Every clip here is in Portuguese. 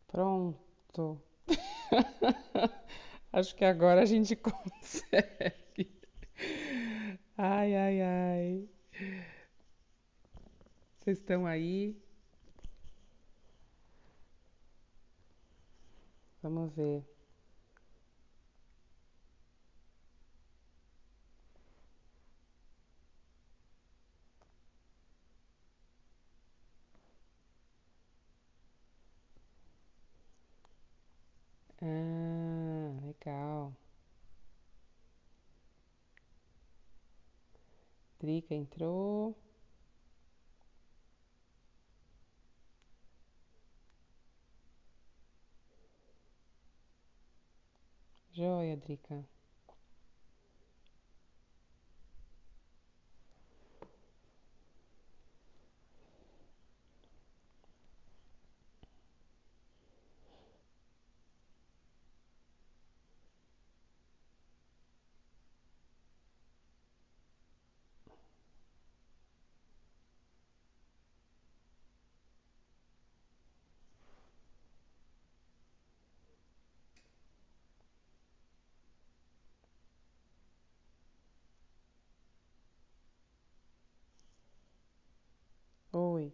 Pronto. Acho que agora a gente consegue. Ai, ai, ai. Vocês estão aí? Vamos ver. Ah, legal. Drica entrou. Joia, Drica. Oi,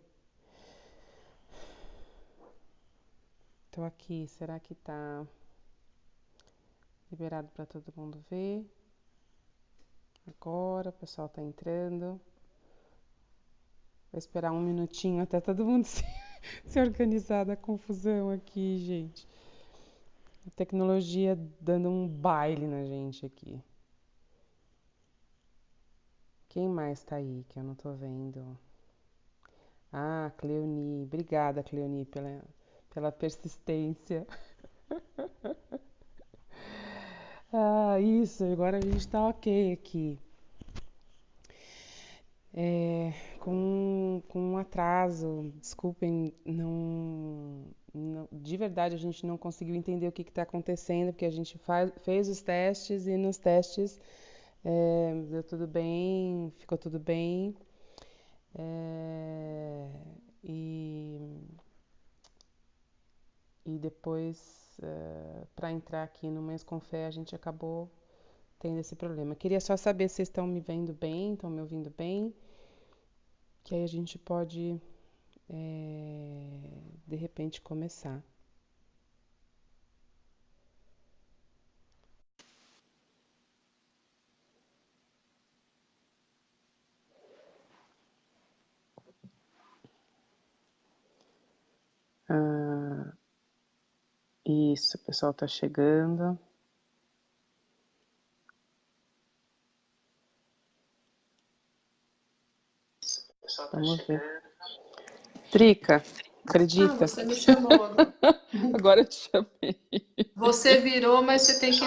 tô aqui. Será que tá liberado para todo mundo ver? Agora, o pessoal tá entrando. Vou esperar um minutinho até todo mundo se organizar da confusão aqui, gente. A tecnologia dando um baile na gente aqui. Quem mais tá aí que eu não tô vendo? Ah, Cleoni. Obrigada, Cleoni, pela persistência. Ah, isso. Agora a gente tá ok aqui. É, com um atraso. Desculpem, de verdade a gente não conseguiu entender o que está acontecendo, porque a gente fez os testes e nos testes deu tudo bem, ficou tudo bem. É, e, e depois, para entrar aqui no Mês com Fé, a gente acabou tendo esse problema. Queria só saber se vocês estão me vendo bem, estão me ouvindo bem, que aí a gente pode, de repente, começar. Ah, isso, o pessoal está chegando. Vamos ver. Drica, Ah, acredita? você me chamou agora. Agora eu te chamei. Você virou, mas você tem que.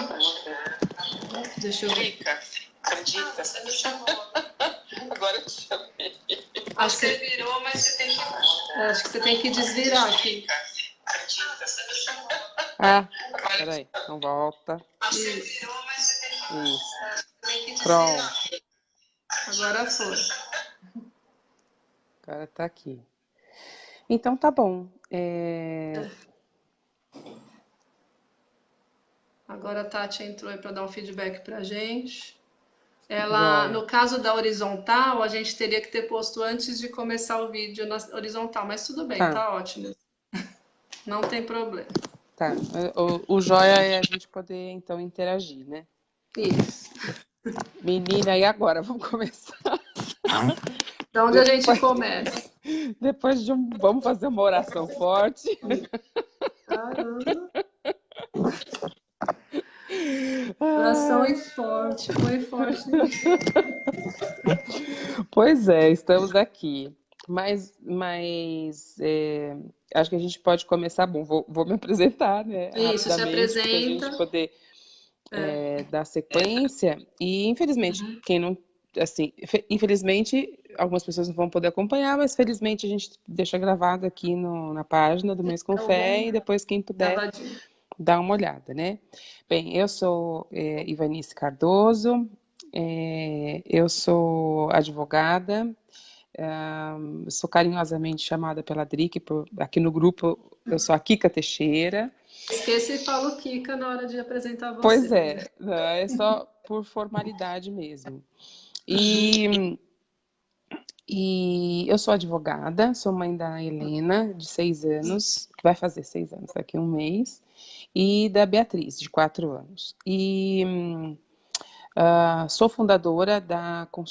Deixa eu ver. Drica, acredita? Ah, você me chamou Agora eu te chamei. Acho que você virou, mas você tem que. Acho que você tem que desvirar aqui. Acredita? Você me chamou. Ah, peraí, então volta. Você virou, mas você tem que. Isso, Tem que pronto, desvirar. Agora foi. agora tá aqui. Então tá bom. Agora a Tati entrou aí para dar um feedback pra gente. Ela, Joia. no caso da horizontal, a gente teria que ter posto antes de começar o vídeo na horizontal, mas tudo bem, Tá, tá ótimo. Não tem problema. tá. O joia é a gente poder então interagir, né? Isso. Menina, e agora? Vamos começar. Da onde a gente Depois, começa? depois de um. Vamos fazer uma oração forte. Caramba. Oração Ai, e forte, foi forte. pois é, estamos aqui. Acho que a gente pode começar. Bom, vou me apresentar, né, Isso, se rapidamente, para a gente apresenta. poder É. dar sequência. E infelizmente, quem não. Assim, infelizmente, algumas pessoas não vão poder acompanhar, mas felizmente a gente deixa gravado aqui na página do Mês com Então Fé vamos e depois quem puder gravadinho. dar uma olhada, né? Bem, eu sou Ivanice Cardoso, eu sou advogada, sou carinhosamente chamada pela Drick, aqui no grupo eu sou a Kika Teixeira. Esqueci e falo Kika na hora de apresentar Pois você. é, é só por formalidade mesmo. Uhum. E eu sou advogada, sou mãe da Helena, de 6 anos, que vai fazer 6 anos daqui a um mês, e da Beatriz, de 4 anos. Sou fundadora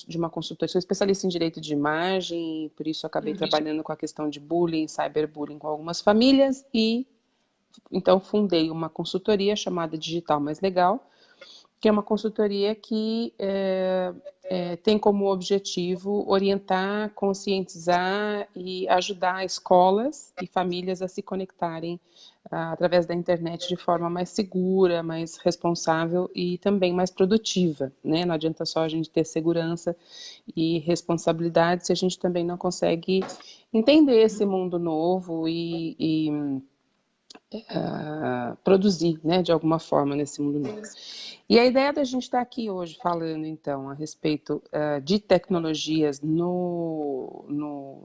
de uma consultoria, sou especialista em direito de imagem, por isso acabei trabalhando com a questão de bullying, cyberbullying com algumas famílias, e então fundei uma consultoria chamada Digital Mais Legal, que é uma consultoria que tem como objetivo orientar, conscientizar e ajudar escolas e famílias a se conectarem através da internet de forma mais segura, mais responsável e também mais produtiva, né? Não adianta só a gente ter segurança e responsabilidade se a gente também não consegue entender esse mundo novo e produzir, né, de alguma forma nesse mundo novo. E a ideia da gente estar aqui hoje falando, então, a respeito de tecnologias no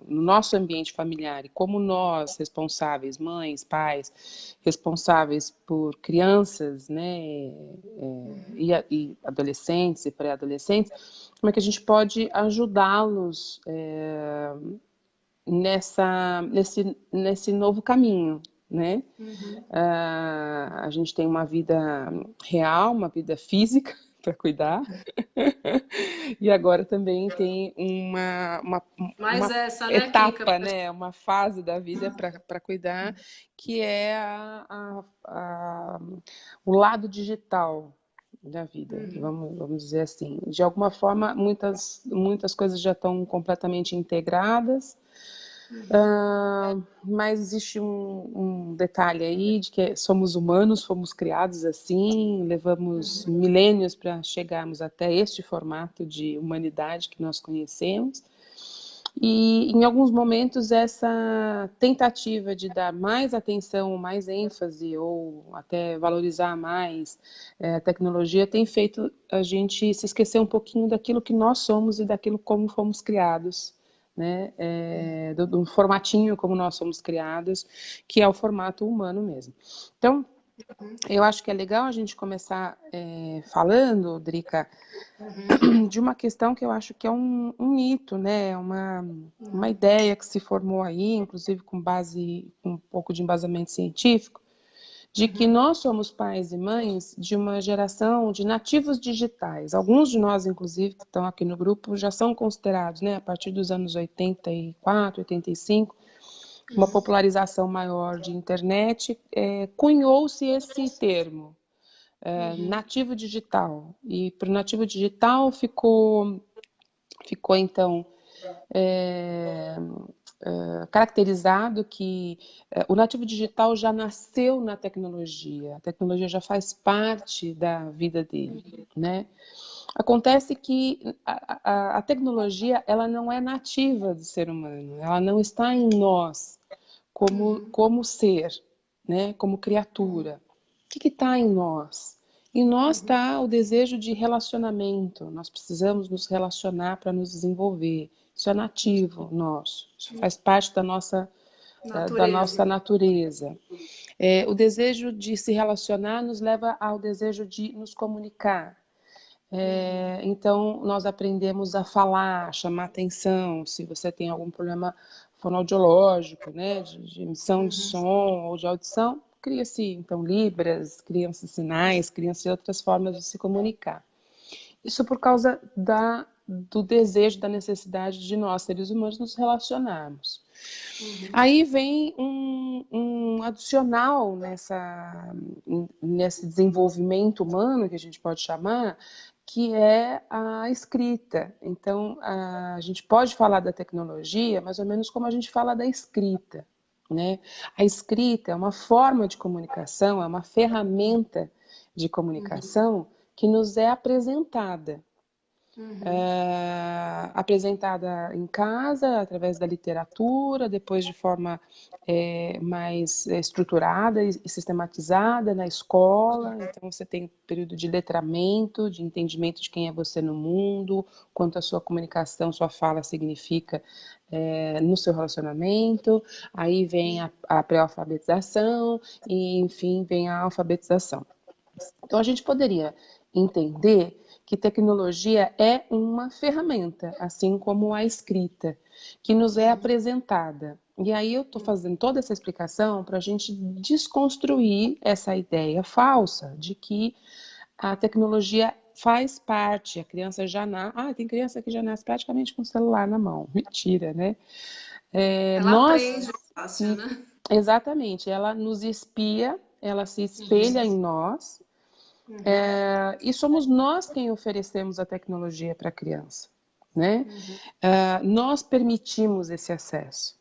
nosso ambiente familiar e como nós, responsáveis, mães, pais, responsáveis por crianças, né, e adolescentes e pré-adolescentes, como é que a gente pode ajudá-los nesse novo caminho, né? A gente tem uma vida real, uma vida física para cuidar, e agora também tem Mais uma essa, né, Kika? etapa, né? Uma fase da vida para cuidar, que é o lado digital da vida, vamos dizer assim. De alguma forma, muitas coisas já estão completamente integradas, mas existe um detalhe aí de que somos humanos, fomos criados assim, levamos milênios para chegarmos até este formato de humanidade que nós conhecemos. E em alguns momentos essa tentativa de dar mais atenção, mais ênfase ou até valorizar mais a tecnologia tem feito a gente se esquecer um pouquinho daquilo que nós somos e daquilo como fomos criados, né? Do formatinho como nós somos criados, que é o formato humano mesmo. Então, eu acho que é legal a gente começar falando, Drica, de uma questão que eu acho que é um mito, né? Uma ideia que se formou aí, inclusive com um pouco de embasamento científico, de que nós somos pais e mães de uma geração de nativos digitais. Alguns de nós, inclusive, que estão aqui no grupo, já são considerados, né, a partir dos anos 84, 85, uma popularização maior de internet, cunhou-se esse termo, nativo digital. E para o nativo digital ficou então caracterizado que o nativo digital já nasceu na tecnologia, a tecnologia já faz parte da vida dele, né? Acontece que a tecnologia ela não é nativa do ser humano, ela não está em nós como ser, né? Como criatura. O que está em nós? Em nós está o desejo de relacionamento. Nós precisamos nos relacionar para nos desenvolver. Isso é nativo nosso. Isso faz parte da nossa natureza. O desejo de se relacionar nos leva ao desejo de nos comunicar. Então, nós aprendemos a falar, a chamar atenção. Se você tem algum problema fonoaudiológico, né, de emissão de som ou de audição, cria-se, então, libras, criam-se sinais, criam-se outras formas de se comunicar. Isso por causa do desejo, da necessidade de nós, seres humanos, nos relacionarmos. Aí vem um adicional nesse desenvolvimento humano, que a gente pode chamar, que é a escrita. Então, a gente pode falar da tecnologia mais ou menos como a gente fala da escrita, né? A escrita é uma forma de comunicação, é uma ferramenta de comunicação que nos é apresentada. Uhum. apresentada em casa, através da literatura, depois de forma mais estruturada e sistematizada na escola. Então, você tem período de letramento, de entendimento de quem é você no mundo, quanto a sua comunicação, sua fala significa no seu relacionamento. Aí vem a pré-alfabetização e, enfim, vem a alfabetização. Então, a gente poderia entender que tecnologia é uma ferramenta, assim como a escrita, que nos é apresentada. E aí eu estou fazendo toda essa explicação para a gente desconstruir essa ideia falsa de que a tecnologia faz parte, a criança já nasce... tem criança que já nasce praticamente com o celular na mão. Mentira, né? Ela Nós... aprende fácil, né? Exatamente, ela nos espia, ela se espelha em nós, Uhum. e somos nós quem oferecemos a tecnologia para a criança, né? Uhum. Nós permitimos esse acesso.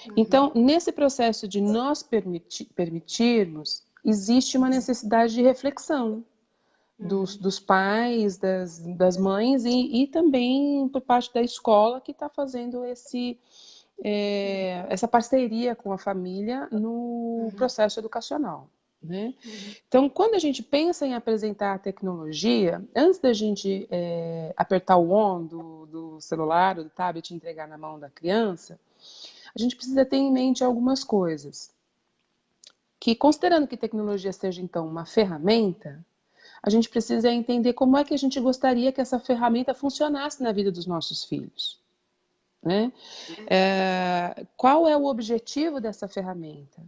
Uhum. Então, nesse processo de nós permitirmos, existe uma necessidade de reflexão dos pais, das mães e também por parte da escola que está fazendo essa parceria com a família no processo educacional. Né? Então, quando a gente pensa em apresentar a tecnologia, antes da gente apertar o on do celular ou do tablet e entregar na mão da criança, a gente precisa ter em mente algumas coisas. Que, considerando que tecnologia seja, então, uma ferramenta, a gente precisa entender como é que a gente gostaria que essa ferramenta funcionasse na vida dos nossos filhos. Né? Qual é o objetivo dessa ferramenta?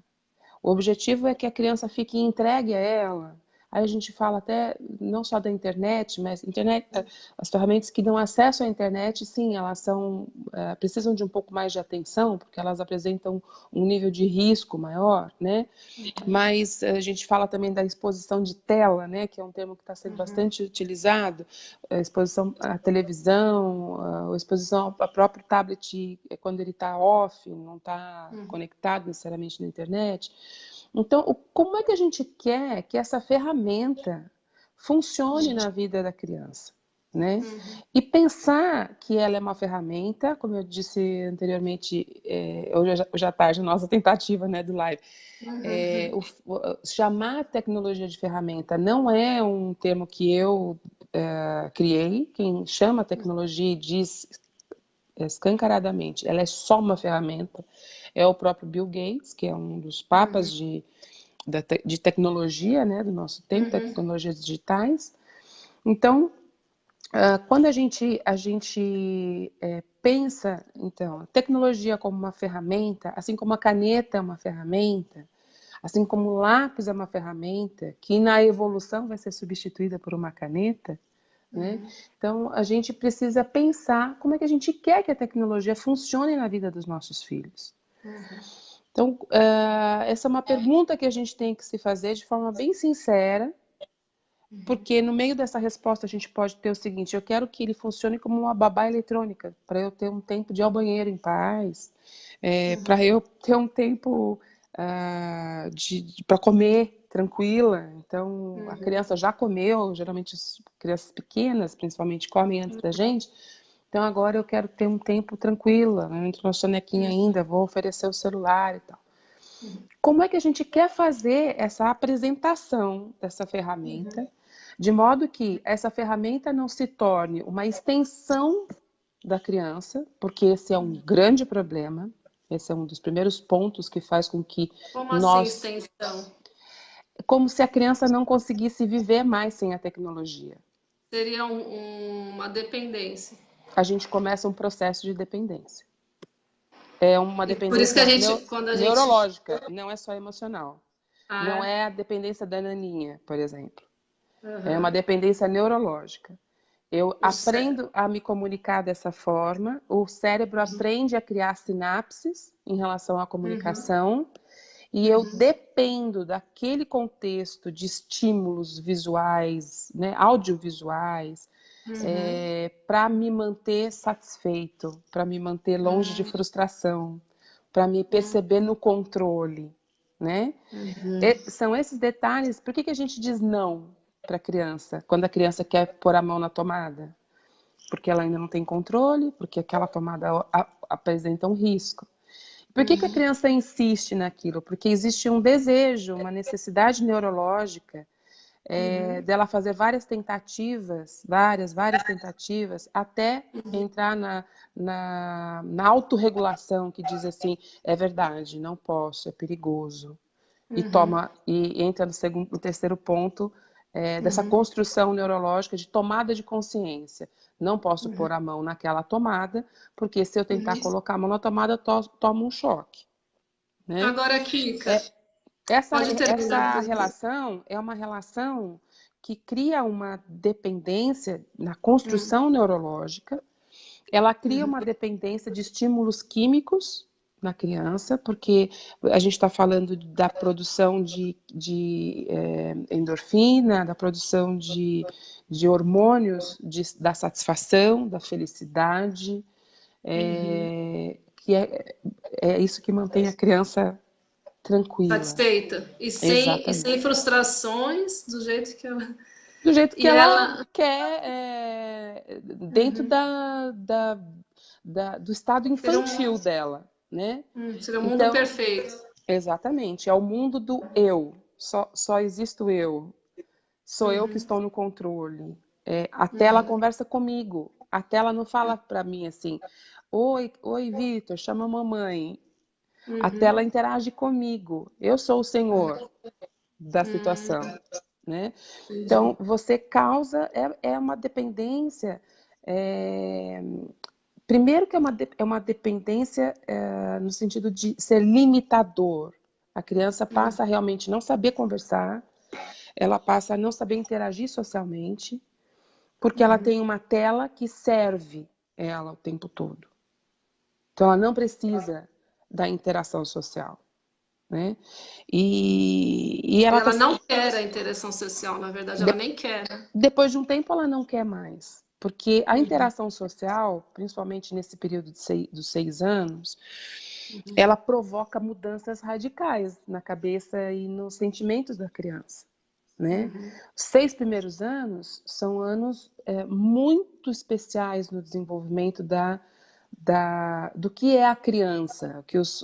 O objetivo é que a criança fique entregue a ela. Aí a gente fala até não só da internet, mas as ferramentas que dão acesso à internet, sim, elas precisam de um pouco mais de atenção, porque elas apresentam um nível de risco maior, né? Mas a gente fala também da exposição de tela, né, que é um termo que está sendo bastante utilizado, a exposição à televisão, a exposição ao próprio tablet quando ele está off, não está conectado necessariamente na internet. Então, como é que a gente quer que essa ferramenta funcione na vida da criança? Né? E pensar que ela é uma ferramenta, como eu disse anteriormente, hoje à tarde, nossa tentativa, né, do live, chamar a tecnologia de ferramenta não é um termo que eu criei. Quem chama a tecnologia e diz escancaradamente, ela é só uma ferramenta, é o próprio Bill Gates, que é um dos papas de tecnologia, né, do nosso tempo, tecnologias digitais. Então, quando a gente pensa, então, a tecnologia como uma ferramenta, assim como a caneta é uma ferramenta, assim como o lápis é uma ferramenta, que na evolução vai ser substituída por uma caneta, né? Então, a gente precisa pensar como é que a gente quer que a tecnologia funcione na vida dos nossos filhos. Então, essa é uma pergunta que a gente tem que se fazer de forma bem sincera, porque no meio dessa resposta a gente pode ter o seguinte: eu quero que ele funcione como uma babá eletrônica, para eu ter um tempo de ir ao banheiro em paz, para eu ter um tempo para comer tranquila. Então, a criança já comeu, geralmente as crianças pequenas, principalmente, comem antes da gente. Então, agora eu quero ter um tempo tranquila, né? Entro na sonequinha ainda, vou oferecer o celular e tal. Como é que a gente quer fazer essa apresentação dessa ferramenta, de modo que essa ferramenta não se torne uma extensão da criança, porque esse é um grande problema, esse é um dos primeiros pontos que faz com que Como assim nós... extensão? Como se a criança não conseguisse viver mais sem a tecnologia. Seria uma dependência. A gente começa um processo de dependência. É uma E por isso que a dependência gente, quando a gente... neurológica, não é só emocional. Ah, Não é? é a dependência da naninha, por exemplo. É uma Uhum. dependência neurológica. Eu O cérebro. aprendo a me comunicar dessa forma, o cérebro aprende a criar sinapses em relação à comunicação, e eu dependo daquele contexto de estímulos visuais, né, audiovisuais, para me manter satisfeito, para me manter longe de frustração, para me perceber no controle, né? São esses detalhes. Por que a gente diz não para a criança quando a criança quer pôr a mão na tomada? porque ela ainda não tem controle, porque aquela tomada apresenta um risco. Por que a criança insiste naquilo? Porque existe um desejo, uma necessidade neurológica dela fazer várias tentativas, várias tentativas, até entrar na autorregulação, que diz assim, é verdade, não posso, é perigoso. E entra no terceiro ponto dessa construção neurológica de tomada de consciência. Não posso pôr a mão naquela tomada, porque se eu tentar colocar a mão na tomada, tomo um choque. Né? Agora, Kika, pode Essa terminar. relação é uma relação que cria uma dependência na construção neurológica, ela cria uma dependência de estímulos químicos na criança, porque a gente está falando da produção de endorfina, da produção de hormônios da satisfação, da felicidade, que é isso que mantém a criança tranquila. Satisfeita. E sem frustrações, do jeito que ela... Do jeito que ela quer, dentro do estado infantil dela, né? Seria um mundo perfeito. Exatamente, é o mundo do eu. Só existo eu. Sou eu que estou no controle. A tela conversa comigo. A tela não fala para mim assim, oi, Vitor, chama a mamãe. A tela interage comigo. Eu sou o senhor da situação, né? Então, você causa... É uma dependência... primeiro que é uma dependência no sentido de ser limitador. A criança passa a realmente não saber conversar, ela passa a não saber interagir socialmente, porque ela tem uma tela que serve ela o tempo todo. Então, ela não precisa da interação social. Né? E ela não quer a interação social, na verdade, ela nem quer. Depois de um tempo, ela não quer mais. Porque a interação social, principalmente nesse período dos 6 anos, ela provoca mudanças radicais na cabeça e nos sentimentos da criança. Né? Os 6 primeiros anos são anos muito especiais no desenvolvimento do que é a criança, que os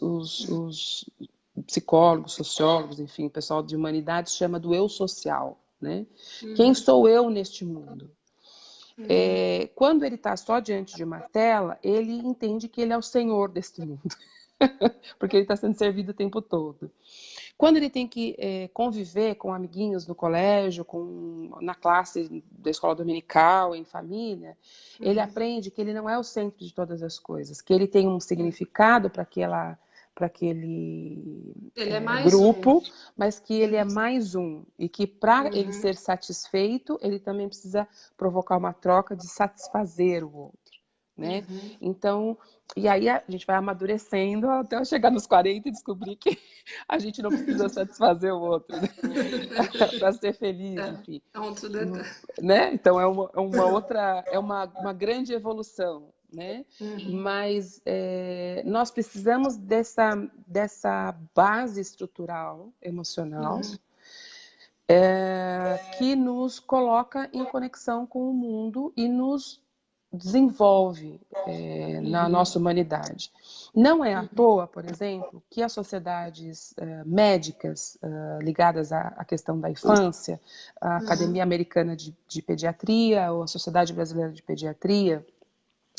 psicólogos, sociólogos, enfim, o pessoal de humanidades chama do eu social. Né? Quem sou eu neste mundo? Quando ele está só diante de uma tela, ele entende que ele é o senhor deste mundo, porque ele está sendo servido o tempo todo. Quando ele tem que conviver com amiguinhos no colégio, na classe da escola dominical, em família, ele aprende que ele não é o centro de todas as coisas, que ele tem um significado para aquele grupo, mas que ele é mais um. E que para ele ser satisfeito, ele também precisa provocar uma troca de satisfazer o outro. Né? Então, e aí a gente vai amadurecendo até chegar nos 40 e descobrir que a gente não precisa satisfazer o outro, né? Para ser feliz, enfim. Né? Então é uma outra, uma grande evolução, né? Mas nós precisamos dessa base estrutural emocional que nos coloca em conexão com o mundo e nos desenvolve na nossa humanidade. Não é à toa, por exemplo, que as sociedades médicas ligadas à questão da infância, a Academia Americana de Pediatria ou a Sociedade Brasileira de Pediatria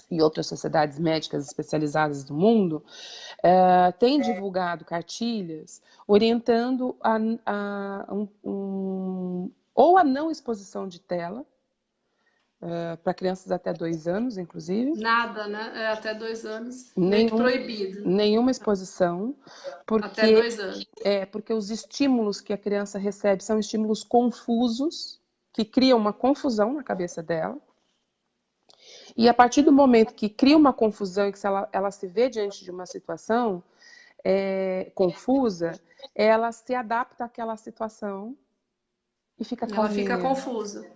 e outras sociedades médicas especializadas do mundo, têm divulgado cartilhas orientando ou a não exposição de tela, para crianças até 2 anos, inclusive. Nada, né? Até 2 anos. Meio que proibido. Nenhuma exposição. Até 2 anos. Porque os estímulos que a criança recebe são estímulos confusos, que criam uma confusão na cabeça dela. E a partir do momento que cria uma confusão e que ela se vê diante de uma situação confusa, ela se adapta àquela situação e fica calminha. Ela fica confusa.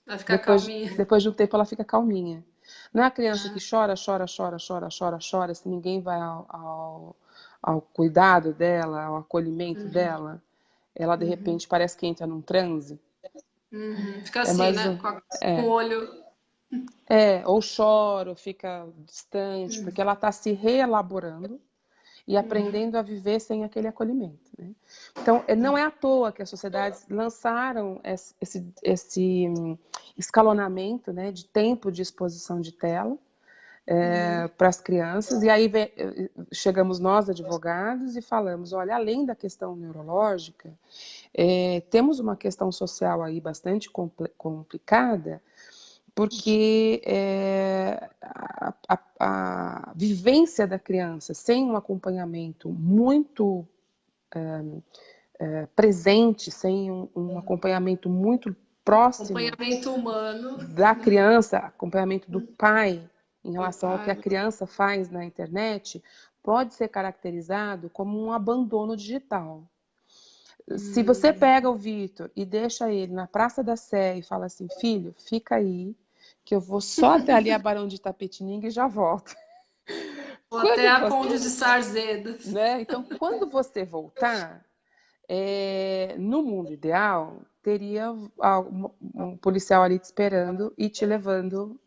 Ela fica calminha. Depois de um tempo, ela fica calminha. Não é a criança que chora, se ninguém vai ao cuidado dela, ao acolhimento dela. Ela, de repente, parece que entra num transe. Fica assim, né? Com o olho ou chora, ou fica distante, porque ela está se reelaborando e aprendendo a viver sem aquele acolhimento, né? Então, não é à toa que as sociedades lançaram esse escalonamento, né, de tempo de exposição de tela para as crianças, e aí chegamos nós, advogados, e falamos, olha, além da questão neurológica, temos uma questão social aí bastante complicada, porque a vivência da criança sem um acompanhamento muito presente, sem um acompanhamento muito próximo Acompanhamento humano da criança, acompanhamento do pai em do relação ao que a pai. criança faz na internet, pode ser caracterizado como um abandono digital. Se você pega o Vitor e deixa ele na Praça da Sé e fala assim, filho, fica aí, que eu vou só até ali a Barão de Itapetininga e já volto. Ou até Quando a você, Conde de Sarzeda. né? Então, quando você voltar, no mundo ideal, teria um policial ali te esperando e te levando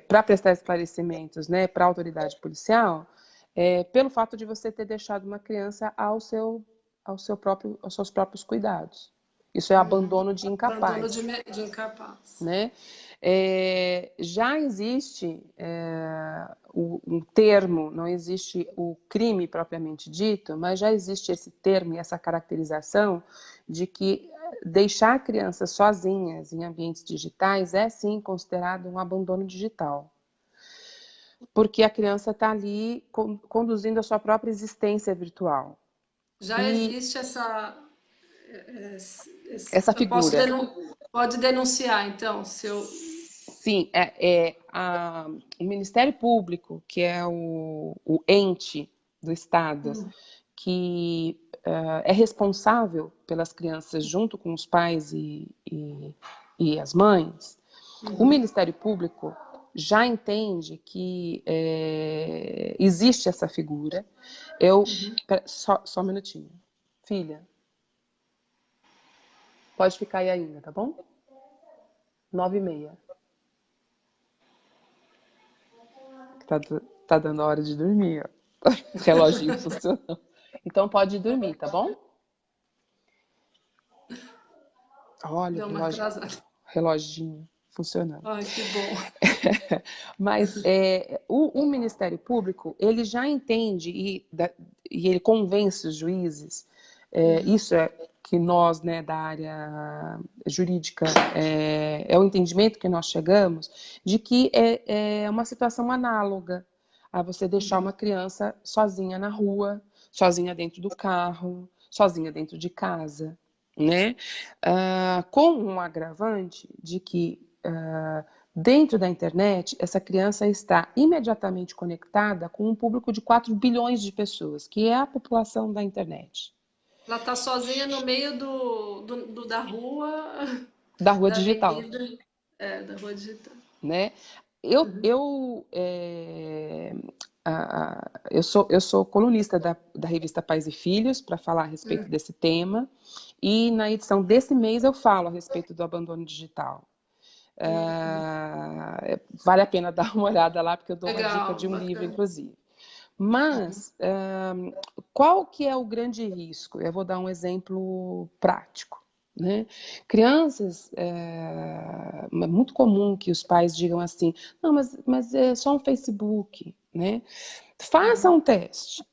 para prestar esclarecimentos, né, para a autoridade policial, pelo fato de você ter deixado uma criança aos seus próprios cuidados. Isso é abandono de Abandono incapaz, de incapaz. né? Já existe um termo, não existe o crime propriamente dito, mas já existe esse termo e essa caracterização de que deixar crianças sozinhas em ambientes digitais é sim considerado um abandono digital. Porque a criança está ali conduzindo a sua própria existência virtual. Já E existe essa eu posso figura, pode denunciar, então, se eu. sim, o Ministério Público, que é o ente do Estado, que é responsável pelas crianças junto com os pais e as mães, o Ministério Público já entende que existe essa figura. Só um minutinho. Filha, pode ficar aí ainda, tá bom? 9h30. Tá, tá dando a hora de dormir, ó. Reloginho funcionando. Então pode dormir, tá bom? Olha Deu o uma atrasada. reloginho funcionando. Ai, que bom. Mas o Ministério Público, ele já entende e ele convence os juízes, isso é que nós, né, da área jurídica, é o entendimento que nós chegamos, de que é uma situação análoga a você deixar uma criança sozinha na rua, sozinha dentro do carro, sozinha dentro de casa, né? Com um agravante de que dentro da internet, essa criança está imediatamente conectada com um público de 4 bilhões de pessoas, que é a população da internet. Ela está sozinha no meio da rua, Da rua da digital, avenida, da rua digital. né? Eu sou colunista da revista Pais e Filhos para falar a respeito desse tema, e na edição desse mês eu falo a respeito do abandono digital. Vale a pena dar uma olhada lá, porque eu dou uma dica Legal, de um livro, bacana. inclusive. Mas qual que é o grande risco? Eu vou dar um exemplo prático, né? Crianças, é muito comum que os pais digam assim, não, mas é só um Facebook, né? Faça um teste.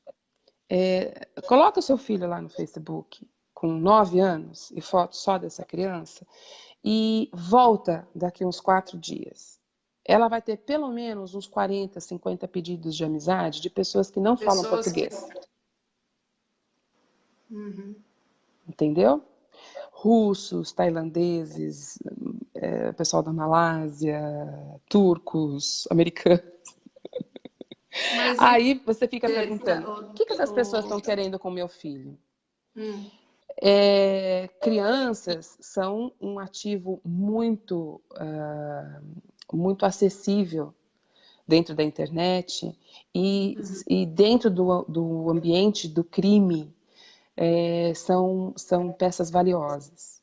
Coloca o seu filho lá no Facebook com 9 anos e foto só dessa criança e volta daqui uns 4 dias. Ela vai ter pelo menos uns 40, 50 pedidos de amizade de pessoas que não falam Pessoas que. português. Entendeu? Russos, tailandeses, pessoal da Malásia, turcos, americanos. Mas Aí você fica eita, perguntando, o que essas pessoas estão querendo com meu filho? hum, Crianças são um ativo muito, muito acessível dentro da internet e dentro do ambiente do crime são peças valiosas.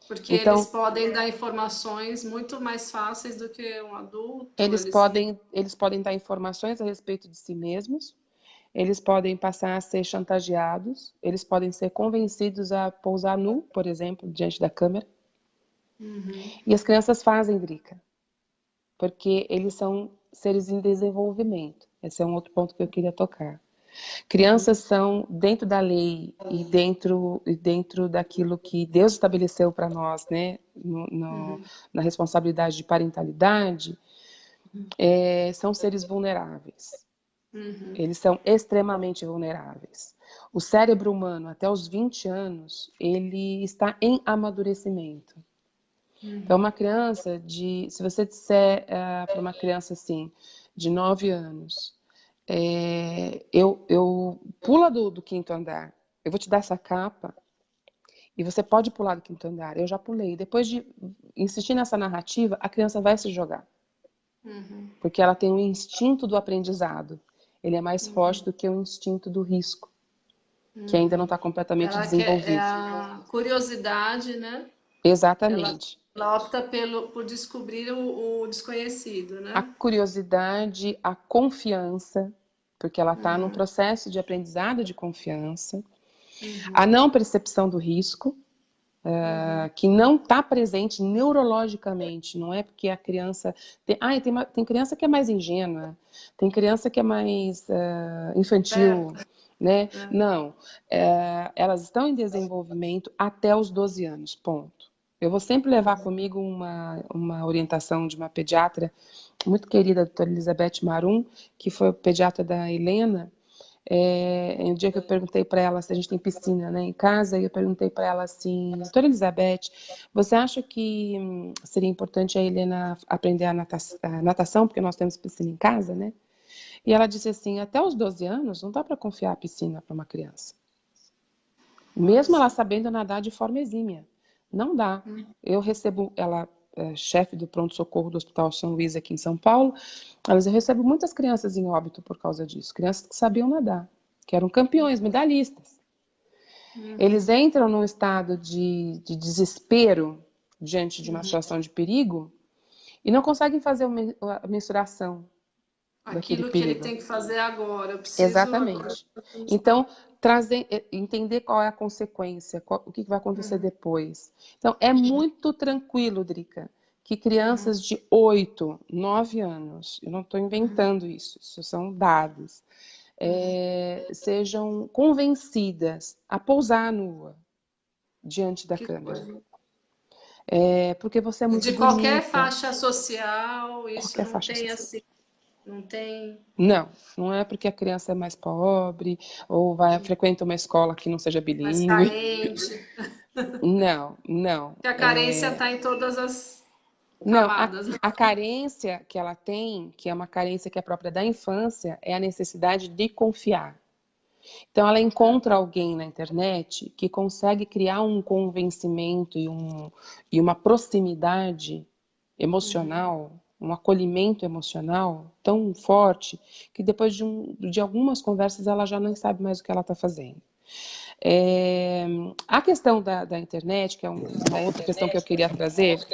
Porque eles Então, podem dar informações muito mais fáceis do que um adulto, eles podem dar informações a respeito de si mesmos, eles podem passar a ser chantageados, eles podem ser convencidos a pousar nu, por exemplo, diante da câmera. E as crianças fazem, Drica, porque eles são seres em desenvolvimento. Esse é um outro ponto que eu queria tocar. Crianças são, dentro da lei e dentro daquilo que Deus estabeleceu para nós, né, na responsabilidade de parentalidade, são seres vulneráveis. Eles são extremamente vulneráveis. O cérebro humano, até os 20 anos, ele está em amadurecimento. Então, uma criança se você disser para uma criança assim, de 9 anos, eu pula do quinto andar, eu vou te dar essa capa e você pode pular do quinto andar. Eu já pulei. Depois de insistir nessa narrativa, a criança vai se jogar. Porque ela tem um instinto do aprendizado. Ele é mais forte do que o instinto do risco, que ainda não está completamente ela quer desenvolvido. a curiosidade, né? Exatamente. Ela opta por descobrir o desconhecido, A né? curiosidade, a confiança, porque ela está num processo de aprendizado de confiança, a não percepção do risco, que não está presente neurologicamente, não é porque a criança... Tem criança que é mais ingênua, tem criança que é mais infantil, né? Não, elas estão em desenvolvimento até os 12 anos, ponto. Eu vou sempre levar comigo uma orientação de uma pediatra muito querida, a doutora Elizabeth Marum, que foi pediatra da Helena. Um dia que eu perguntei para ela se a gente tem piscina, né, em casa, e eu perguntei para ela assim, doutora Elizabeth, você acha que seria importante a Helena aprender a natação, porque nós temos piscina em casa, né? E ela disse assim, até os 12 anos não dá para confiar a piscina para uma criança. Mesmo ela sabendo nadar de forma exímia. Não dá. Eu recebo, ela chefe do pronto-socorro do Hospital São Luís aqui em São Paulo, eu recebo muitas crianças em óbito por causa disso. Crianças que sabiam nadar, que eram campeões, medalhistas. Eles entram num estado de desespero diante de uma situação de perigo e não conseguem fazer a mensuração daquele Aquilo que ele perigo. tem que fazer agora. Eu preciso agora. Exatamente. Então, entender qual é a consequência, o que vai acontecer depois. Então, é muito tranquilo, Drica, que crianças de 8, 9 anos, eu não estou inventando isso são dados, sejam convencidas a pousar nua diante da Que câmera. coisa. Porque você é muito De qualquer bonita. faixa social, isso Qualquer não faixa tem social. assim, não tem Não, não é porque a criança é mais pobre ou frequenta uma escola que não seja mais bilíngue. carente. Não, não. Que a carência está em todas as Não, camadas. a carência que ela tem, que é uma carência que é própria da infância, é a necessidade de confiar. Então, ela encontra alguém na internet que consegue criar um convencimento e uma proximidade emocional, um acolhimento emocional tão forte que depois de algumas conversas ela já não sabe mais o que ela está fazendo. A questão da internet, que é uma outra questão que eu queria trazer,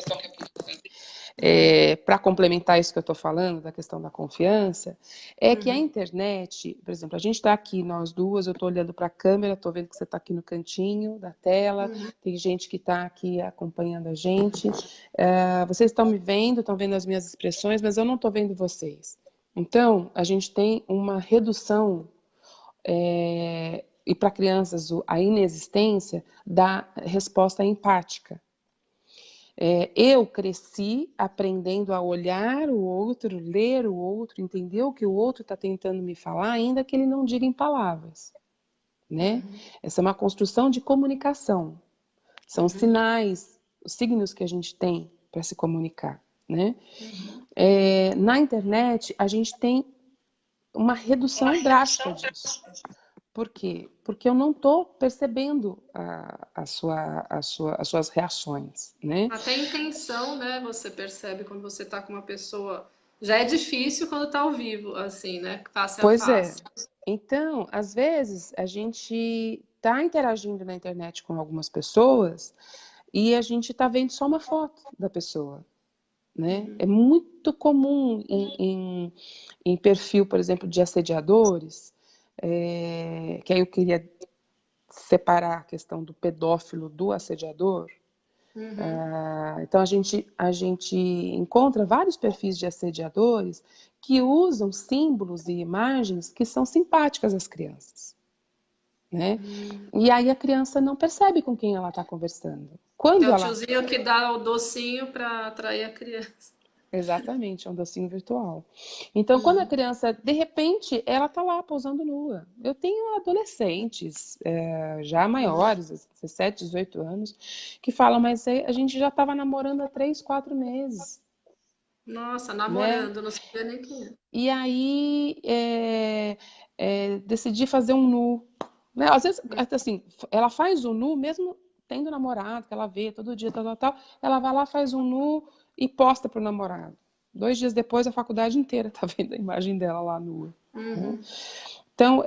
para complementar isso que eu estou falando, da questão da confiança, é que a internet, por exemplo, a gente está aqui, nós duas, eu estou olhando para a câmera, estou vendo que você está aqui no cantinho da tela, tem gente que está aqui acompanhando a gente, vocês estão me vendo, estão vendo as minhas expressões, mas eu não estou vendo vocês. Então, a gente tem uma redução, e para crianças a inexistência da resposta empática. Eu cresci aprendendo a olhar o outro, ler o outro, entender o que o outro está tentando me falar, ainda que ele não diga em palavras, né? Essa é uma construção de comunicação. São sinais, os signos que a gente tem para se comunicar, né? Na internet, a gente tem uma redução drástica disso. Por quê? Porque eu não estou percebendo as suas reações, né? Até a intenção, né? Você percebe quando você está com uma pessoa. Já é difícil quando está ao vivo, assim, né? Face a Pois é. face. Então, às vezes, a gente está interagindo na internet com algumas pessoas e a gente está vendo só uma foto da pessoa, né? É muito comum em perfil, por exemplo, de assediadores, que aí eu queria separar a questão do pedófilo do assediador. Então a gente encontra vários perfis de assediadores que usam símbolos e imagens que são simpáticas às crianças, né? E aí a criança não percebe com quem ela está conversando. É Quando o ela tiozinho que dá o docinho para atrair a criança. Exatamente, é um docinho virtual. Então, quando a criança, de repente, ela tá lá pousando nua. Eu tenho adolescentes, já maiores, 17, 18 anos, que falam, mas a gente já estava namorando há 3, 4 meses, Nossa, né? namorando, não sabia nem quem é. E aí, decidi fazer um nu, né? Às vezes, assim, ela faz o nu, mesmo tendo namorado, que ela vê todo dia, tal, tal, tal, ela vai lá, faz um nu e posta pro namorado. 2 dias depois, a faculdade inteira tá vendo a imagem dela lá nua, né? Então,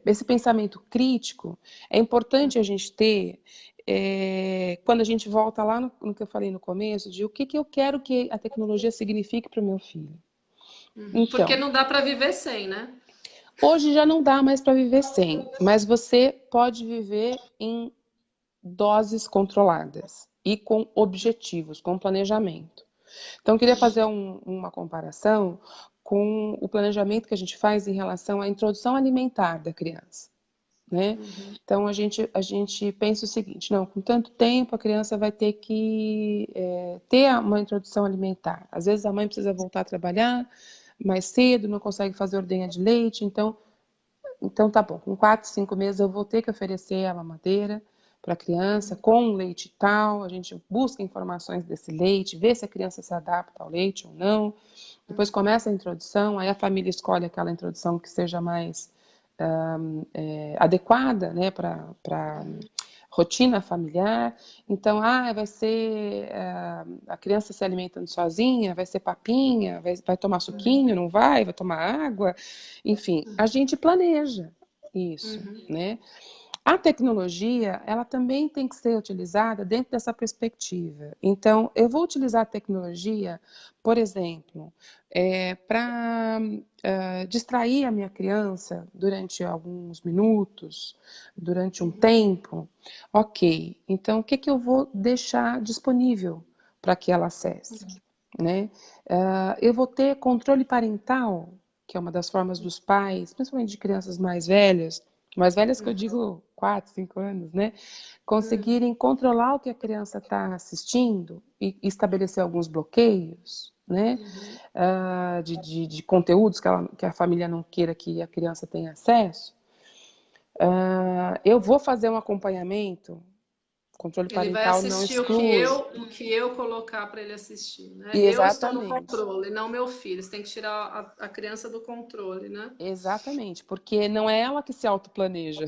esse pensamento crítico é importante a gente ter quando a gente volta lá no que eu falei no começo, de o que eu quero que a tecnologia signifique para o meu filho. Porque Então, não dá para viver sem, né? hoje já não dá mais para viver sem, mas você pode viver em doses controladas e com objetivos, com planejamento. Então, eu queria fazer uma comparação com o planejamento que a gente faz em relação à introdução alimentar da criança, né? Então, a gente pensa o seguinte, não, com tanto tempo a criança vai ter que ter uma introdução alimentar. Às vezes a mãe precisa voltar a trabalhar mais cedo, não consegue fazer ordenha de leite, então tá bom, com 4, 5 meses eu vou ter que oferecer a mamadeira para a criança com leite tal, a gente busca informações desse leite, vê se a criança se adapta ao leite ou não, depois começa a introdução, aí a família escolhe aquela introdução que seja mais adequada, né, para rotina familiar. Então, vai ser a criança se alimentando sozinha, vai ser papinha, vai tomar suquinho, não vai tomar água, enfim, a gente planeja isso, né? A tecnologia, ela também tem que ser utilizada dentro dessa perspectiva. Então, eu vou utilizar a tecnologia, por exemplo, para distrair a minha criança durante alguns minutos, durante um tempo. Ok, então o que que eu vou deixar disponível para que ela acesse, né? Eu vou ter controle parental, que é uma das formas dos pais, principalmente de crianças mais velhas que eu digo 4, 5 anos, né? Conseguirem controlar o que a criança está assistindo e estabelecer alguns bloqueios, né? De conteúdos que a família não queira que a criança tenha acesso. Eu vou fazer um acompanhamento, controle Ele vai parental não assistir exclui. o que eu colocar para ele assistir, né? Eu estou no Exatamente. controle, não meu filho. Você tem que tirar a criança do controle, né? Exatamente, porque não é ela que se autoplaneja.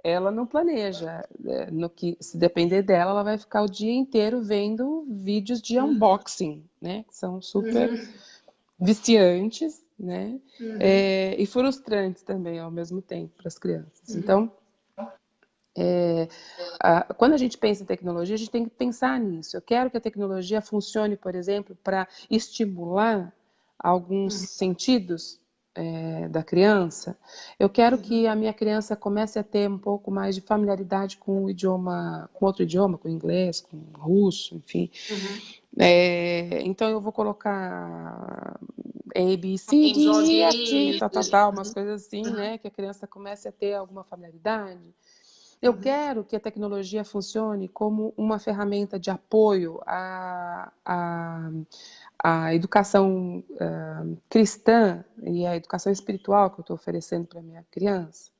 Ela não planeja. No que, se depender dela, ela vai ficar o dia inteiro vendo vídeos de unboxing, né? Que são super viciantes, né? E frustrantes também ao mesmo tempo para as crianças. Então, quando a gente pensa em tecnologia, a gente tem que pensar nisso. Eu quero que a tecnologia funcione, por exemplo, para estimular alguns sentidos da criança. Eu quero que a minha criança comece a ter um pouco mais de familiaridade com o idioma, com outro idioma, com o inglês, com o russo, enfim. Então eu vou colocar A, B, C, Uns D, E, F, G, joguinhos. tal, umas coisas assim, né? Que a criança comece a ter alguma familiaridade. Eu quero que a tecnologia funcione como uma ferramenta de apoio à educação cristã e à educação espiritual que eu estou oferecendo para a minha criança.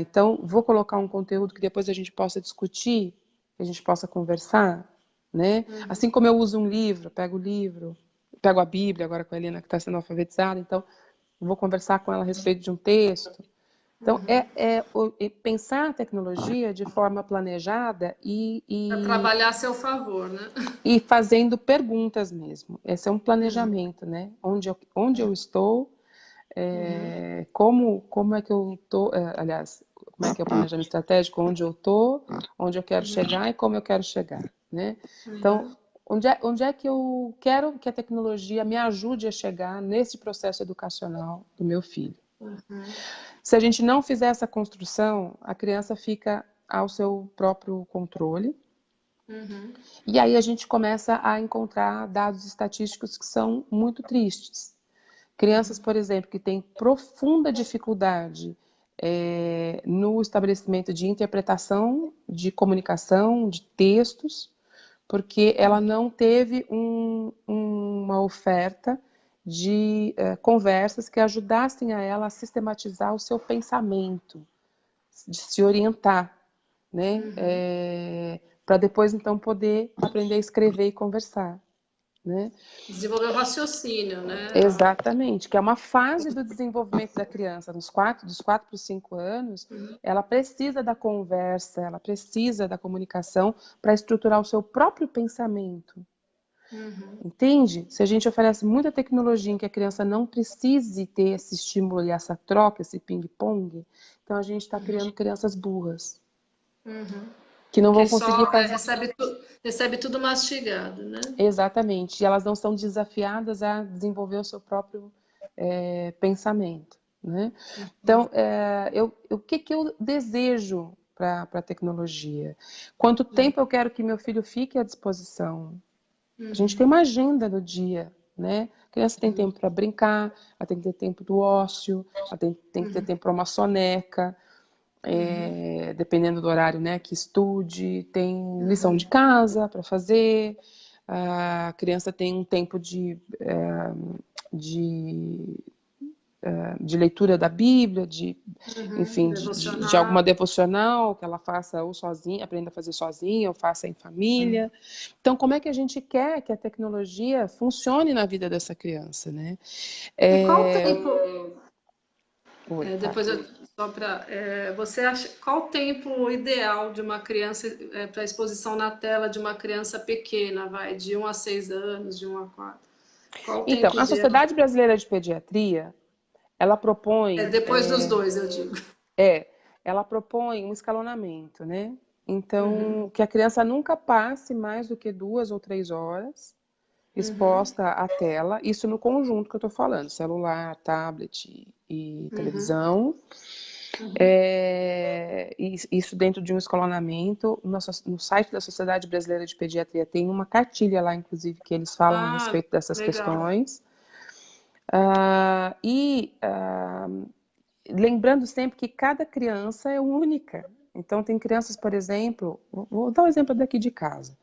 Então, vou colocar um conteúdo que depois a gente possa discutir, que a gente possa conversar, né? Assim como eu uso um livro, pego o livro, pego a Bíblia agora com a Helena que está sendo alfabetizada, então vou conversar com ela a respeito de um texto. Então, pensar a tecnologia de forma planejada Para trabalhar a seu favor, né? e fazendo perguntas mesmo. Esse é um planejamento, né? Onde eu estou, como é que eu tô, aliás, como é que é o planejamento estratégico, onde eu tô, onde eu quero chegar e como eu quero chegar, né? Então, Uhum. onde é que eu quero que a tecnologia me ajude a chegar nesse processo educacional do meu filho? Uhum. Se a gente não fizer essa construção, a criança fica ao seu próprio controle. Uhum. E aí a gente começa a encontrar dados estatísticos que são muito tristes. Crianças, por exemplo, que têm profunda dificuldade no estabelecimento de interpretação, de comunicação, de textos, porque ela não teve uma oferta de conversas que ajudassem a ela a sistematizar o seu pensamento, de se orientar, né? Uhum. Para depois então poder aprender a escrever e conversar, né? Desenvolver o raciocínio, né? Exatamente, que é uma fase do desenvolvimento da criança, dos 4 para os 5 anos, ela precisa da conversa, ela precisa da comunicação para estruturar o seu próprio pensamento. Uhum. Entende? Se a gente oferece muita tecnologia em que a criança não precise ter esse estímulo e essa troca, esse ping-pong, então a gente está criando crianças burras, Uhum. que não Que vão só conseguir fazer. recebe tudo mastigado, né? Exatamente, e elas não são desafiadas a desenvolver o seu próprio pensamento, né? Então, o que eu desejo para a tecnologia? Quanto tempo eu quero que meu filho fique à disposição? A gente tem Uhum. uma agenda no dia, né? A criança tem tempo para brincar, ela tem que ter tempo do ócio, ela tem que ter tempo para uma soneca, dependendo do horário, né, que estude, tem lição de casa para fazer, a criança tem um tempo de, de leitura da Bíblia, Uhum. enfim, de alguma Devocional. devocional que ela faça ou sozinha, aprenda a fazer sozinha, ou faça em família. Então, como é que a gente quer que a tecnologia funcione na vida dessa criança, né? E qual o É... tempo? Oi, fala. Depois eu só para você acha qual o tempo ideal de uma criança para exposição na tela de uma criança pequena, vai de 1 a 6 anos, de 1 a 4? Qual o Então, tempo a ideal? Sociedade Brasileira de Pediatria, ela propõe Depois dos dois, eu digo. É, ela propõe um escalonamento, né? Uhum. Então, que a criança nunca passe mais do que 2 ou 3 horas Uhum. exposta à tela, isso no conjunto que eu estou falando, celular, tablet e Uhum. televisão. Isso dentro de um escalonamento. No site da Sociedade Brasileira de Pediatria tem uma cartilha lá, inclusive, que eles falam a Ah, respeito dessas legal. questões. Lembrando sempre que cada criança é única. Então, tem crianças, por exemplo, vou dar um exemplo daqui de casa.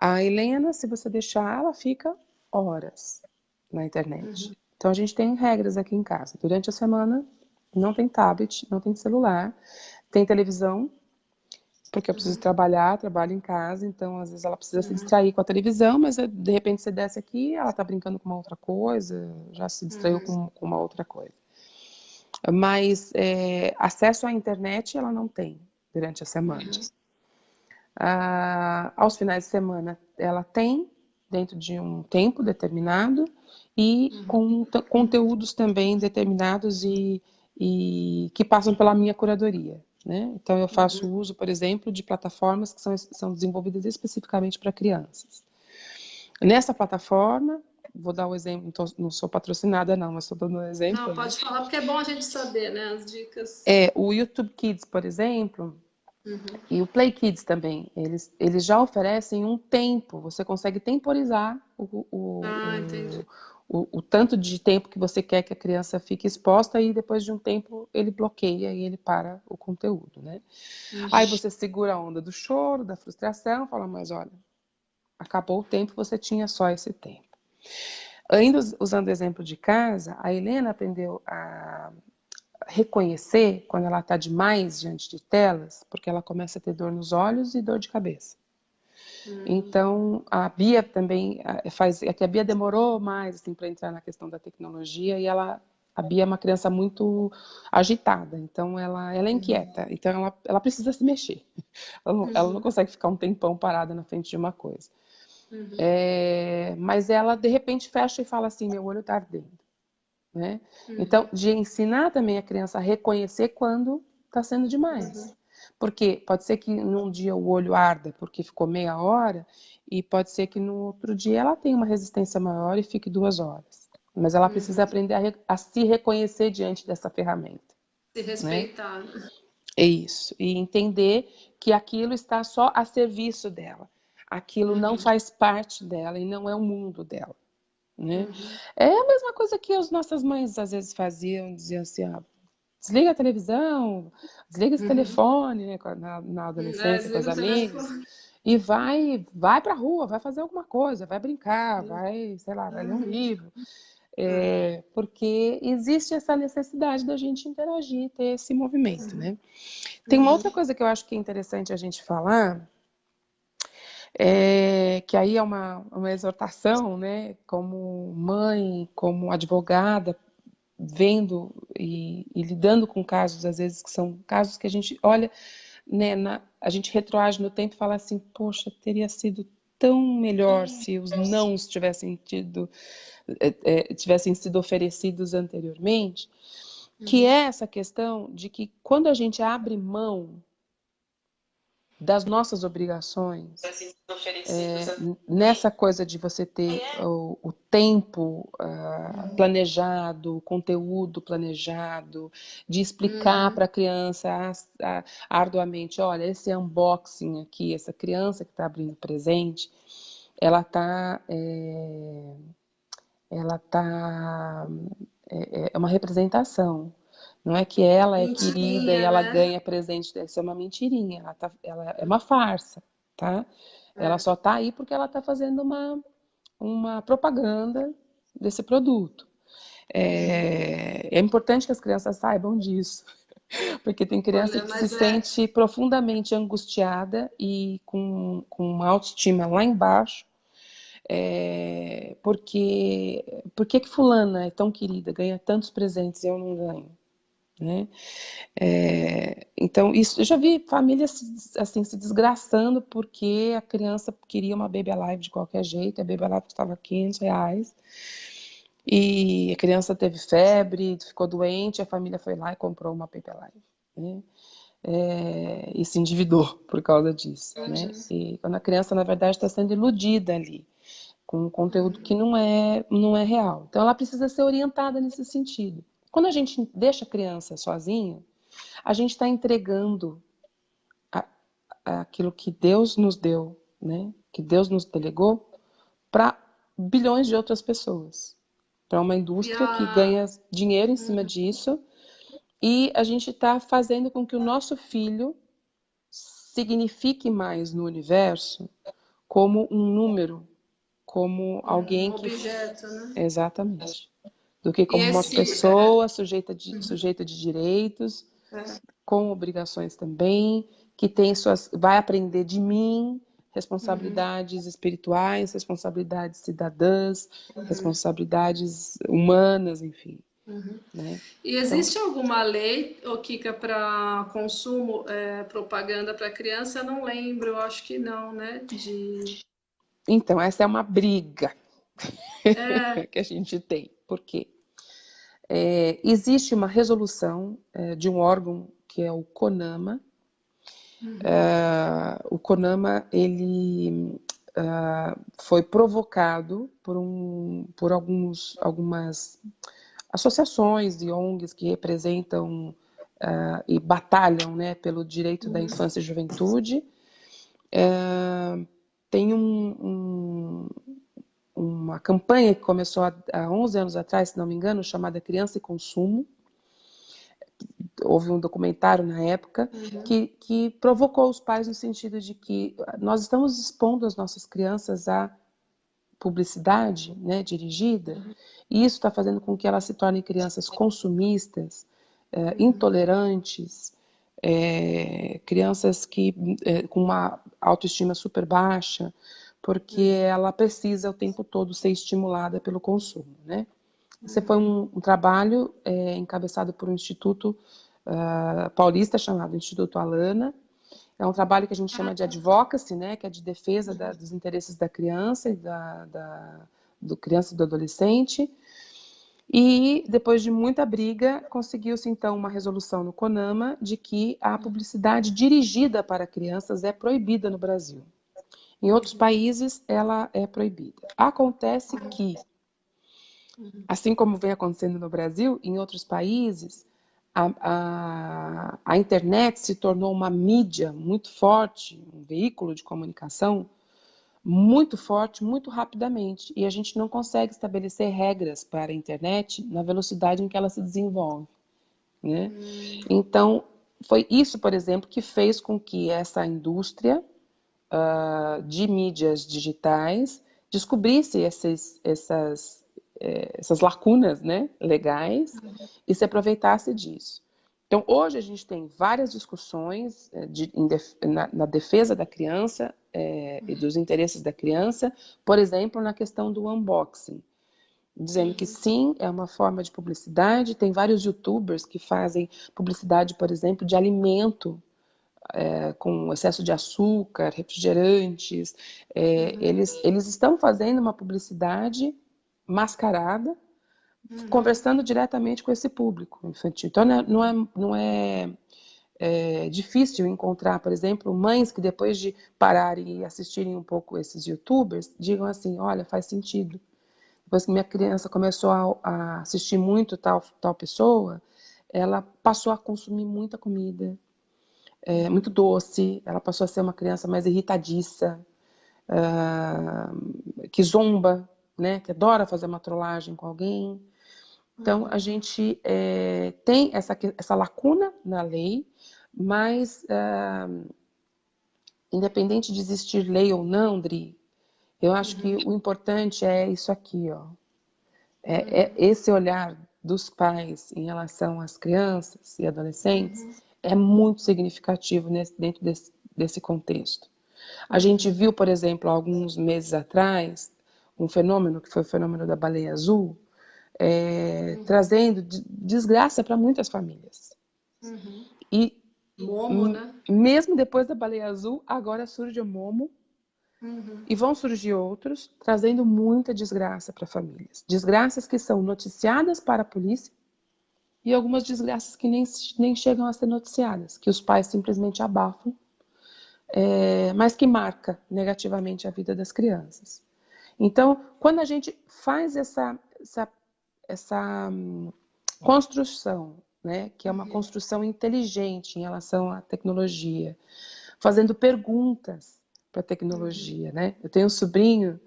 A Helena, se você deixar, ela fica horas na internet. Então, a gente tem regras aqui em casa. Durante a semana, não tem tablet, não tem celular, tem televisão, porque eu preciso trabalhar, trabalho em casa, então às vezes ela precisa se distrair com a televisão, mas de repente você desce aqui, ela está brincando com uma outra coisa, já se distraiu com uma outra coisa. Mas acesso à internet ela não tem durante a semana. Aos finais de semana ela tem, dentro de um tempo determinado, e com conteúdos também determinados e que passam pela minha curadoria. Né? Então, eu faço uso, por exemplo, de plataformas que são desenvolvidas especificamente para crianças. Nessa plataforma, vou dar um exemplo, não sou patrocinada não, mas estou dando um exemplo, Não, né? pode falar, porque é bom a gente saber, né? As dicas. O YouTube Kids, por exemplo, e o Play Kids também, eles já oferecem um tempo, você consegue temporizar Ah, entendi. o tanto de tempo que você quer que a criança fique exposta e depois de um tempo ele bloqueia e ele para o conteúdo, né? Aí você segura a onda do choro, da frustração, fala, mas olha, acabou o tempo, você tinha só esse tempo. Ainda usando o exemplo de casa, a Helena aprendeu a reconhecer quando ela está demais diante de telas, porque ela começa a ter dor nos olhos e dor de cabeça. Então, a Bia também faz. É que a Bia demorou mais assim, para entrar na questão da tecnologia e a Bia é uma criança muito agitada, então ela é inquieta, então ela precisa se mexer. Ela não consegue ficar um tempão parada na frente de uma coisa. Mas ela, de repente, fecha e fala assim: meu olho está ardendo. né? Então, de ensinar também a criança a reconhecer quando está sendo demais. Porque pode ser que num dia o olho arda porque ficou meia hora, e pode ser que no outro dia ela tenha uma resistência maior e fique 2 horas. Mas ela precisa aprender a se reconhecer diante dessa ferramenta, Se né? respeitar, né? É isso. E entender que aquilo está só a serviço dela. Aquilo não faz parte dela e não é o mundo dela, né? É a mesma coisa que as nossas mães às vezes faziam, diziam assim, ó, desliga a televisão, desliga esse telefone, né, na adolescência com Desliga as o amigas, telefone. e vai pra rua, vai fazer alguma coisa, vai brincar, vai, sei lá, vai ler um livro. Porque existe essa necessidade da gente interagir, ter esse movimento, né? Tem uma outra coisa que eu acho que é interessante a gente falar, que aí é uma exortação, né? Como mãe, como advogada, vendo e lidando com casos, às vezes, que são casos que a gente olha, né, a gente retroage no tempo e fala assim, poxa, teria sido tão melhor se os nãos tivessem sido oferecidos anteriormente, que é essa questão de que quando a gente abre mão das nossas obrigações, nessa coisa de você ter o tempo planejado, o conteúdo planejado, de explicar para a criança arduamente, olha, esse unboxing aqui, essa criança que está abrindo presente, ela está é uma representação. Não é que ela é querida e Mentirinha, ela né? ganha presente, isso é uma mentirinha, ela é uma farsa, tá? Ela só está aí porque ela está fazendo uma propaganda desse produto. É importante que as crianças saibam disso, porque tem criança Olha, que se mas sente profundamente angustiada e com uma autoestima lá embaixo, porque por que fulana é tão querida, ganha tantos presentes e eu não ganho, né? Então, isso, eu já vi famílias assim, se desgraçando porque a criança queria uma Baby Alive de qualquer jeito, a Baby Alive custava R$ 500, e a criança teve febre, ficou doente, a família foi lá e comprou uma Baby Alive, né? E se endividou por causa disso, né? E quando a criança, na verdade, está sendo iludida ali, com um conteúdo que não é real. Então, ela precisa ser orientada nesse sentido. Quando a gente deixa a criança sozinha, a gente está entregando aquilo que Deus nos deu, né? Que Deus nos delegou, para bilhões de outras pessoas. Para uma e indústria que a, ganha dinheiro em cima disso, e a gente está fazendo com que o nosso filho signifique mais no universo como um número, como um alguém que... objeto, né? Exatamente. Do que E como uma pessoa sujeita de direitos, com obrigações também, que tem vai aprender de mim responsabilidades espirituais, responsabilidades cidadãs, responsabilidades humanas, enfim, né? E Então, existe alguma lei, ô Kika, para consumo, propaganda para criança? Eu não lembro, eu acho que não, né? essa é uma briga que a gente tem. Por quê? Existe uma resolução de um órgão que é o CONAMA. O CONAMA, ele foi provocado por algumas associações e ONGs que representam e batalham, né, pelo direito da infância e juventude. Tem uma campanha que começou há 11 anos atrás, se não me engano, chamada Criança e Consumo. Houve um documentário na época que provocou os pais no sentido de que nós estamos expondo as nossas crianças a publicidade, né, dirigida, e isso está fazendo com que elas se tornem crianças consumistas, intolerantes, crianças com uma autoestima super baixa, porque ela precisa o tempo todo ser estimulada pelo consumo, né? Esse foi um trabalho encabeçado por um instituto paulista chamado Instituto Alana. É um trabalho que a gente chama de advocacy, né, que é de defesa dos interesses da criança e do criança e do adolescente. E, depois de muita briga, conseguiu-se então uma resolução no CONAMA de que a publicidade dirigida para crianças é proibida no Brasil. Em outros países, ela é proibida. Acontece que, assim como vem acontecendo no Brasil, em outros países, a internet se tornou uma mídia muito forte, um veículo de comunicação muito forte, muito rapidamente. E a gente não consegue estabelecer regras para a internet na velocidade em que ela se desenvolve, né? Então, foi isso, por exemplo, que fez com que essa indústria de mídias digitais descobrisse essas lacunas, né, legais e se aproveitasse disso. Então, hoje a gente tem várias discussões na defesa da criança e dos interesses da criança, por exemplo, na questão do unboxing, dizendo que sim, é uma forma de publicidade. Tem vários youtubers que fazem publicidade, por exemplo, de alimento com excesso de açúcar, refrigerantes. Eles estão fazendo uma publicidade mascarada, conversando diretamente com esse público infantil. Então, não é difícil encontrar, por exemplo, mães que depois de pararem e assistirem um pouco esses youtubers, digam assim, olha, faz sentido. Depois que minha criança começou a assistir muito tal pessoa, ela passou a consumir muita comida, muito doce, ela passou a ser uma criança mais irritadiça, que zomba, né, que adora fazer uma trollagem com alguém. Então, a gente tem essa lacuna na lei, mas, independente de existir lei ou não, Dri, eu acho que o importante é isso aqui, ó. É esse olhar dos pais em relação às crianças e adolescentes é muito significativo dentro desse contexto. A gente viu, por exemplo, há alguns meses atrás, um fenômeno que foi o fenômeno da baleia azul, trazendo desgraça para muitas famílias. E Momo, né? mesmo depois da baleia azul, agora surge o Momo, e vão surgir outros, trazendo muita desgraça para famílias. Desgraças que são noticiadas para a polícia e algumas desgraças que nem chegam a ser noticiadas, que os pais simplesmente abafam, mas que marca negativamente a vida das crianças. Então, quando a gente faz essa construção, né, que é uma construção inteligente em relação à tecnologia, fazendo perguntas para a tecnologia, né? Eu tenho um sobrinho,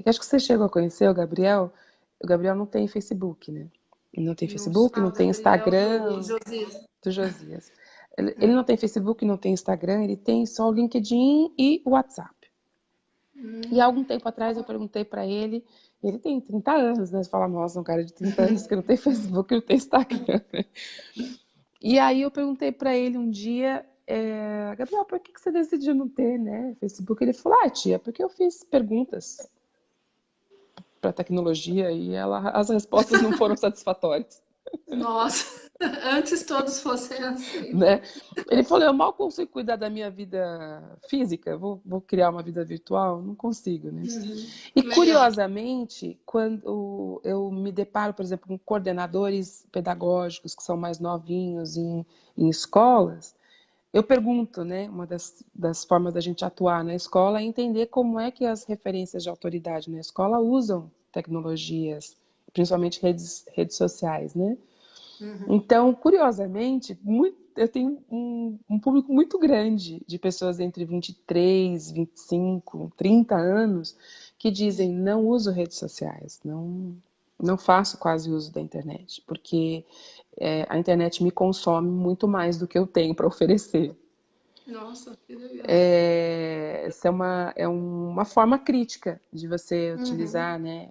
acho que você chegou a conhecer o Gabriel. O Gabriel não tem Facebook, né? Não tem Facebook, não tem Gabriel Instagram, do Josias. do Josias. Ele não tem Facebook, não tem Instagram, ele tem só o LinkedIn e o WhatsApp. E há algum tempo atrás eu perguntei para ele, ele tem 30 anos, né? Você fala, nossa, um cara de 30 anos que não tem Facebook, não tem Instagram. E aí eu perguntei para ele um dia, Gabriel, por que você decidiu não ter, né, Facebook? Ele falou, tia, porque eu fiz perguntas para a tecnologia e as respostas não foram satisfatórias. Nossa, antes todos fossem assim. Né? Ele falou, eu mal consigo cuidar da minha vida física, vou criar uma vida virtual? Não consigo, né? E curiosamente, quando eu me deparo, por exemplo, com coordenadores pedagógicos que são mais novinhos em escolas, eu pergunto, né, uma das formas da gente atuar na escola é entender como é que as referências de autoridade na escola usam tecnologias, principalmente redes sociais, né? Então, curiosamente, eu tenho um público muito grande de pessoas entre 23, 25, 30 anos que dizem, não uso redes sociais, não faço quase uso da internet, porque a internet me consome muito mais do que eu tenho para oferecer. Nossa, que legal. Essa é uma forma crítica de você utilizar, né,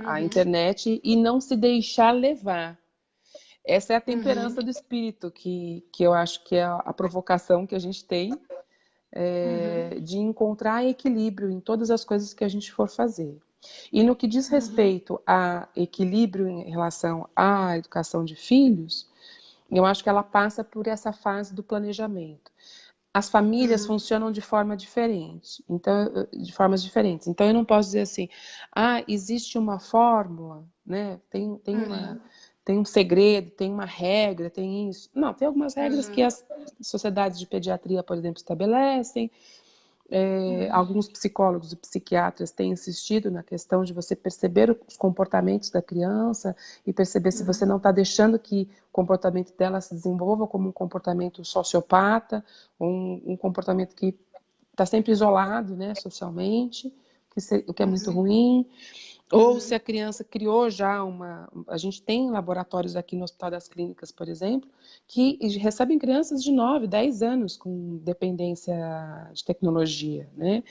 a internet e não se deixar levar. Essa é a temperança do espírito, que eu acho que é a provocação que a gente tem de encontrar equilíbrio em todas as coisas que a gente for fazer. E no que diz respeito a equilíbrio em relação à educação de filhos, eu acho que ela passa por essa fase do planejamento. as famílias funcionam de forma diferente, então, de formas diferentes. Então, eu não posso dizer assim, existe uma fórmula, né? Tem um segredo, tem uma regra, tem isso. Não, tem algumas regras que as sociedades de pediatria, por exemplo, estabelecem. Alguns psicólogos e psiquiatras têm insistido na questão de você perceber os comportamentos da criança e perceber se você não está deixando que o comportamento dela se desenvolva como um comportamento sociopata, ou um comportamento que está sempre isolado, né, socialmente, o que é muito ruim. Ou se a criança criou já A gente tem laboratórios aqui no Hospital das Clínicas, por exemplo, que recebem crianças de 9, 10 anos com dependência de tecnologia, né?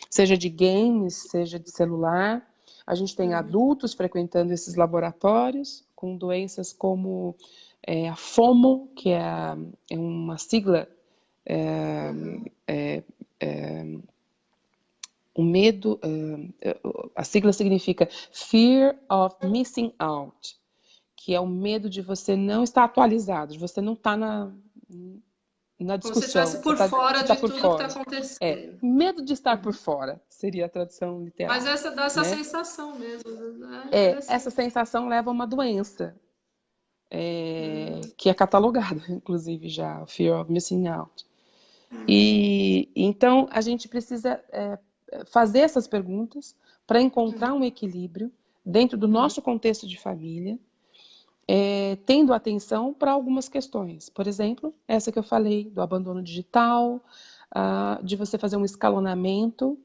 Seja de games, seja de celular. A gente tem adultos frequentando esses laboratórios com doenças como a FOMO, que é uma sigla... O medo, a sigla significa Fear of Missing Out, que é o medo de você não estar atualizado, de você não estar na Como se discussão, estivesse por fora você tá de por tudo que está fora. acontecendo. Medo de estar por fora, seria a tradução Mas literal. essa dá essa Né? sensação mesmo, né? Essa Interessante. sensação leva a uma doença, que é catalogada, inclusive já, o Fear of Missing Out. E então a gente precisa fazer essas perguntas para encontrar um equilíbrio dentro do nosso contexto de família, tendo atenção para algumas questões. Por exemplo, essa que eu falei, do abandono digital, de você fazer um escalonamento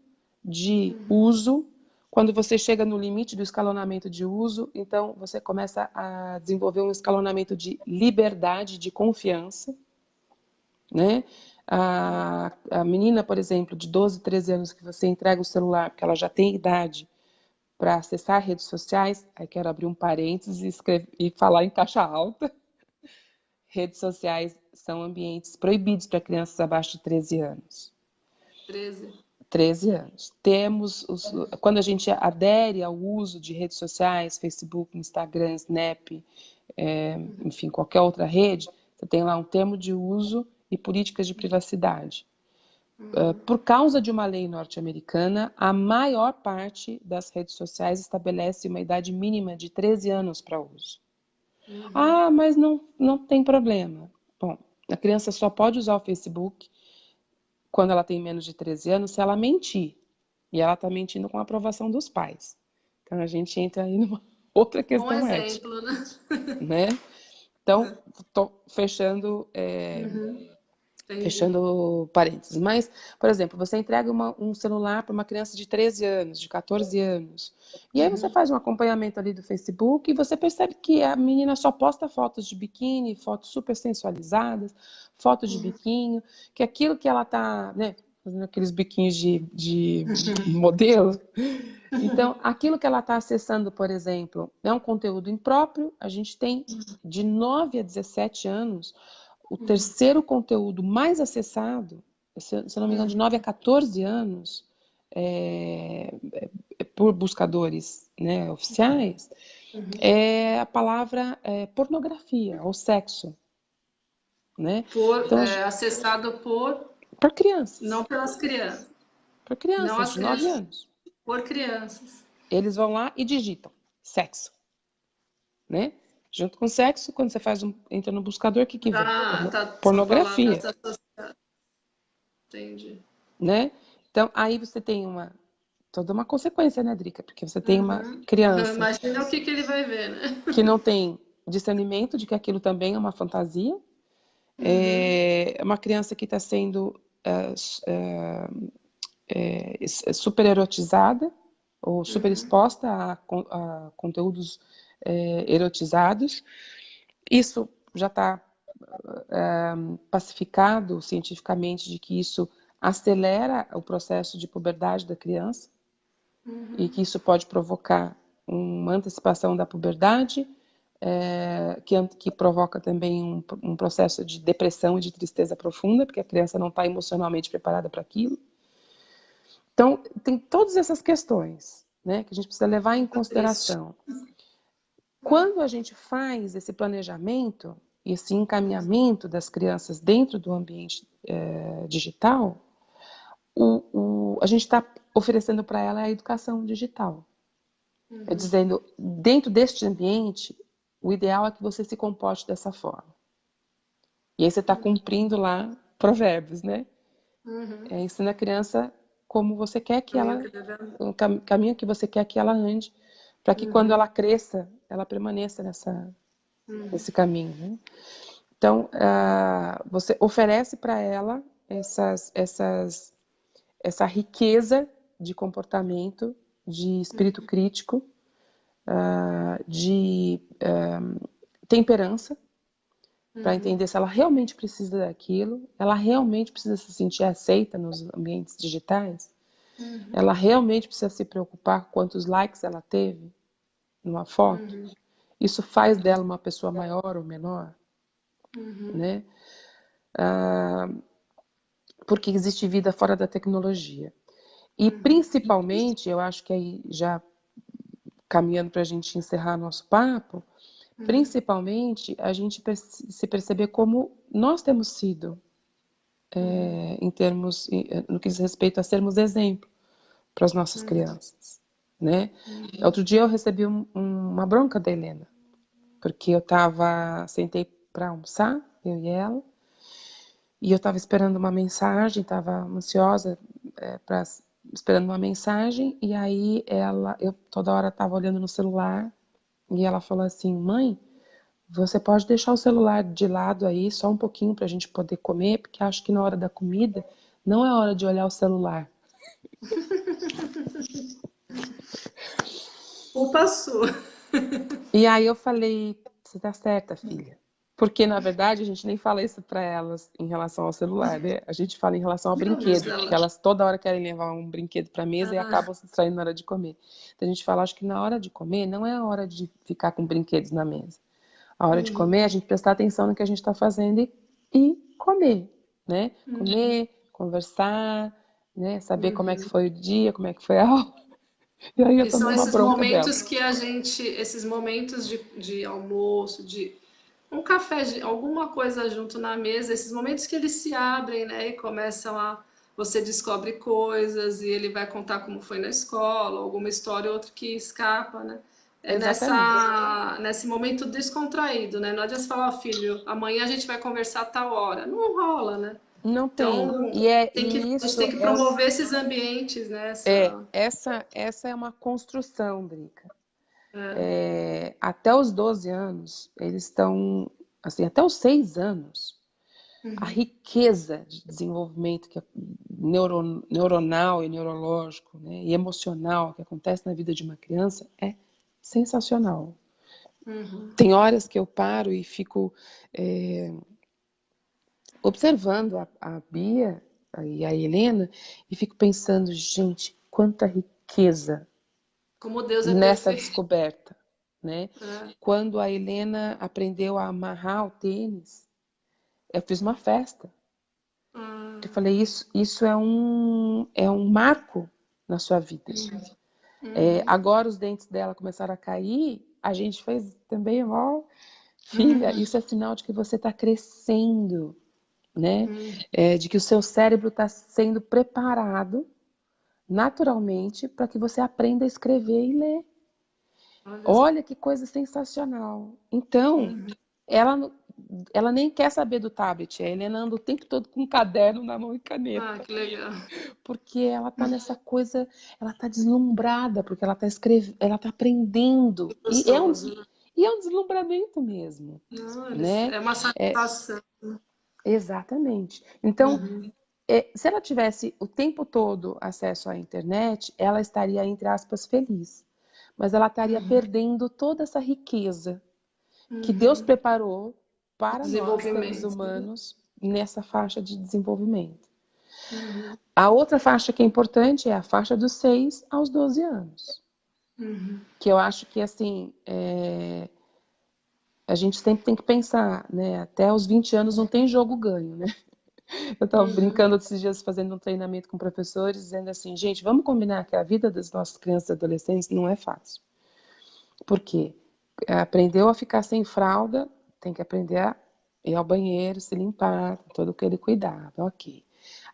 de uso. Quando você chega no limite do escalonamento de uso, então você começa a desenvolver um escalonamento de liberdade, de confiança, né? A menina, por exemplo, de 12, 13 anos que você entrega o celular, porque ela já tem idade para acessar redes sociais, aí quero abrir um parênteses e falar em caixa alta. Redes sociais são ambientes proibidos para crianças abaixo de 13 anos. 13 anos. Quando a gente adere ao uso de redes sociais, Facebook, Instagram, Snap, enfim, qualquer outra rede, você tem lá um termo de uso e políticas de privacidade. Por causa de uma lei norte-americana, a maior parte das redes sociais estabelece uma idade mínima de 13 anos para uso. Mas não tem problema. Bom, a criança só pode usar o Facebook quando ela tem menos de 13 anos se ela mentir. E ela está mentindo com a aprovação dos pais. Então a gente entra aí numa outra Bom questão ética. exemplo, né? Né? Então, estou fechando parênteses. Mas, por exemplo, você entrega um celular para uma criança de 13 anos, de 14 anos. E aí você faz um acompanhamento ali do Facebook e você percebe que a menina só posta fotos de biquíni, fotos super sensualizadas, fotos de biquinho, que aquilo que ela está, né, fazendo aqueles biquinhos de modelo. Então, aquilo que ela está acessando, por exemplo, é um conteúdo impróprio. A gente tem de 9 a 17 anos o terceiro conteúdo mais acessado, se eu não me engano, de 9 a 14 anos, por buscadores, né, oficiais, é a palavra pornografia ou sexo. Né? Então, Acessado por crianças. não pelas crianças. Por Não crianças as de 9 crianças. anos. Por crianças. Eles vão lá e digitam sexo. Né? Junto com sexo, quando você entra no buscador, o que vem? Pornografia. São palavras associadas. Entendi. Né? Então, aí você tem toda uma consequência, né, Drica? Porque você tem uma criança... Imagina o que ele vai ver, né? Que não tem discernimento de que aquilo também é uma fantasia. É uma criança que está sendo super erotizada ou super exposta a conteúdos erotizados. Isso já está pacificado cientificamente de que isso acelera o processo de puberdade da criança e que isso pode provocar uma antecipação da puberdade, que provoca também um processo de depressão e de tristeza profunda, porque a criança não está emocionalmente preparada para aquilo. Então, tem todas essas questões, né, que a gente precisa levar em consideração. Quando a gente faz esse planejamento, esse encaminhamento das crianças dentro do ambiente digital, a gente está oferecendo para ela a educação digital. É dizendo, dentro deste ambiente, o ideal é que você se comporte dessa forma. E aí você está cumprindo lá provérbios, né? Ensina a criança como você quer que ela... o caminho que você quer que ela ande, para que quando ela cresça, ela permaneça nesse caminho, né? Então, você oferece para ela essa riqueza de comportamento, de espírito crítico, de temperança, para entender se ela realmente precisa daquilo, ela realmente precisa se sentir aceita nos ambientes digitais, ela realmente precisa se preocupar com quantos likes ela teve numa foto. Isso faz dela uma pessoa maior ou menor, né? Porque existe vida fora da tecnologia. E principalmente, eu acho que aí já caminhando para a gente encerrar nosso papo, principalmente a gente se perceber como nós temos sido, em termos, no que diz respeito a sermos exemplo para as nossas crianças, né? Outro dia eu recebi uma bronca da Helena, porque eu sentei para almoçar, eu e ela, e eu estava esperando uma mensagem, estava ansiosa esperando uma mensagem, e aí eu toda hora estava olhando no celular, e ela falou assim, mãe, você pode deixar o celular de lado aí, só um pouquinho para a gente poder comer, porque acho que na hora da comida não é hora de olhar o celular. Culpa sua. E aí eu falei, você tá certa, filha. Porque, na verdade, a gente nem fala isso para elas em relação ao celular, né? A gente fala em relação ao brinquedo, porque elas toda hora querem levar um brinquedo para a mesa e acabam se distraindo na hora de comer. Então a gente fala, acho que na hora de comer não é a hora de ficar com brinquedos na mesa. A hora de comer é a gente prestar atenção no que a gente está fazendo e comer, né? Comer, conversar, né? Saber como é que foi o dia, como é que foi a aula. E aí eu E são tomei uma esses bronca dela. momentos que esses momentos de almoço, de um café, alguma coisa junto na mesa, esses momentos que eles se abrem, né, e começam você descobre coisas e ele vai contar como foi na escola, alguma história, outra que escapa, né? É nesse momento descontraído, né? Não adianta você falar, ó, filho, amanhã a gente vai conversar a tal hora. Não rola, né? Não tem. Então, a gente tem que promover esses ambientes, né? Essa é uma construção, Drica. Até os 12 anos, eles estão, assim, até os 6 anos, a riqueza de desenvolvimento que é neuronal e neurológico, né, e emocional que acontece na vida de uma criança é sensacional. Tem horas que eu paro e fico observando a Bia e a Helena e fico pensando, gente, quanta riqueza como Deus é nessa perfeito. descoberta, né? Quando a Helena aprendeu a amarrar o tênis, eu fiz uma festa. Eu falei, isso é um marco na sua vida. Agora os dentes dela começaram a cair, a gente fez também, ó, filha, isso é sinal de que você está crescendo, né? De que o seu cérebro está sendo preparado naturalmente para que você aprenda a escrever e ler. Olha que coisa sensacional. Então, ela nem quer saber do tablet. A Helena anda o tempo todo com um caderno na mão e caneta. Ah, que legal. Porque ela tá nessa coisa, ela tá deslumbrada, porque ela tá escrevendo, ela tá aprendendo. E é um deslumbramento mesmo. Né? É uma satisfação. Exatamente. Então, se ela tivesse o tempo todo acesso à internet, ela estaria, entre aspas, feliz. Mas ela estaria perdendo toda essa riqueza que Deus preparou para nós, seres humanos, nessa faixa de desenvolvimento. A outra faixa que é importante é a faixa dos 6 aos 12 anos. Que eu acho que, assim, a gente sempre tem que pensar, né? Até os 20 anos não tem jogo ganho, né? Eu estava brincando esses dias, fazendo um treinamento com professores, dizendo assim, gente, vamos combinar que a vida das nossas crianças e adolescentes não é fácil. Por quê? Aprendeu a ficar sem fralda, tem que aprender a ir ao banheiro, se limpar, todo aquele cuidado, ok.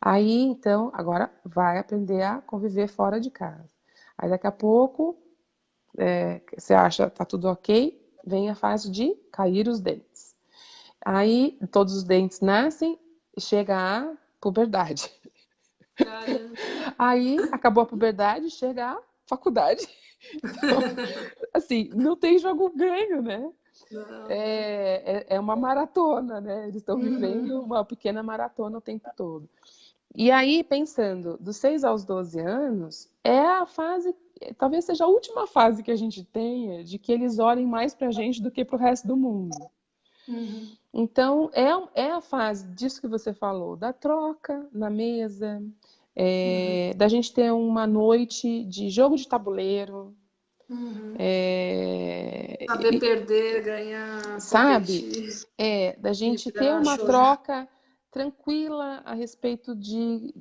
Aí, então, agora vai aprender a conviver fora de casa. Aí daqui a pouco, você acha que tá tudo ok, vem a fase de cair os dentes. Aí todos os dentes nascem e chega a puberdade. Caramba. Aí acabou a puberdade, chega a faculdade. Então, assim, não tem jogo ganho, né? Não, né? É uma maratona, né? Eles estão Uhum, vivendo uma pequena maratona o tempo todo. E aí, pensando, dos 6 aos 12 anos, é a fase, talvez seja a última fase que a gente tenha de que eles olhem mais para a gente do que para o resto do mundo. uhum, Então, é a fase disso que você falou, da troca na mesa, uhum, da gente ter uma noite de jogo de tabuleiro, uhum. é, Saber perder, ganhar, sabe? competir, Da gente ter vibrar, uma chorar. troca tranquila a respeito de.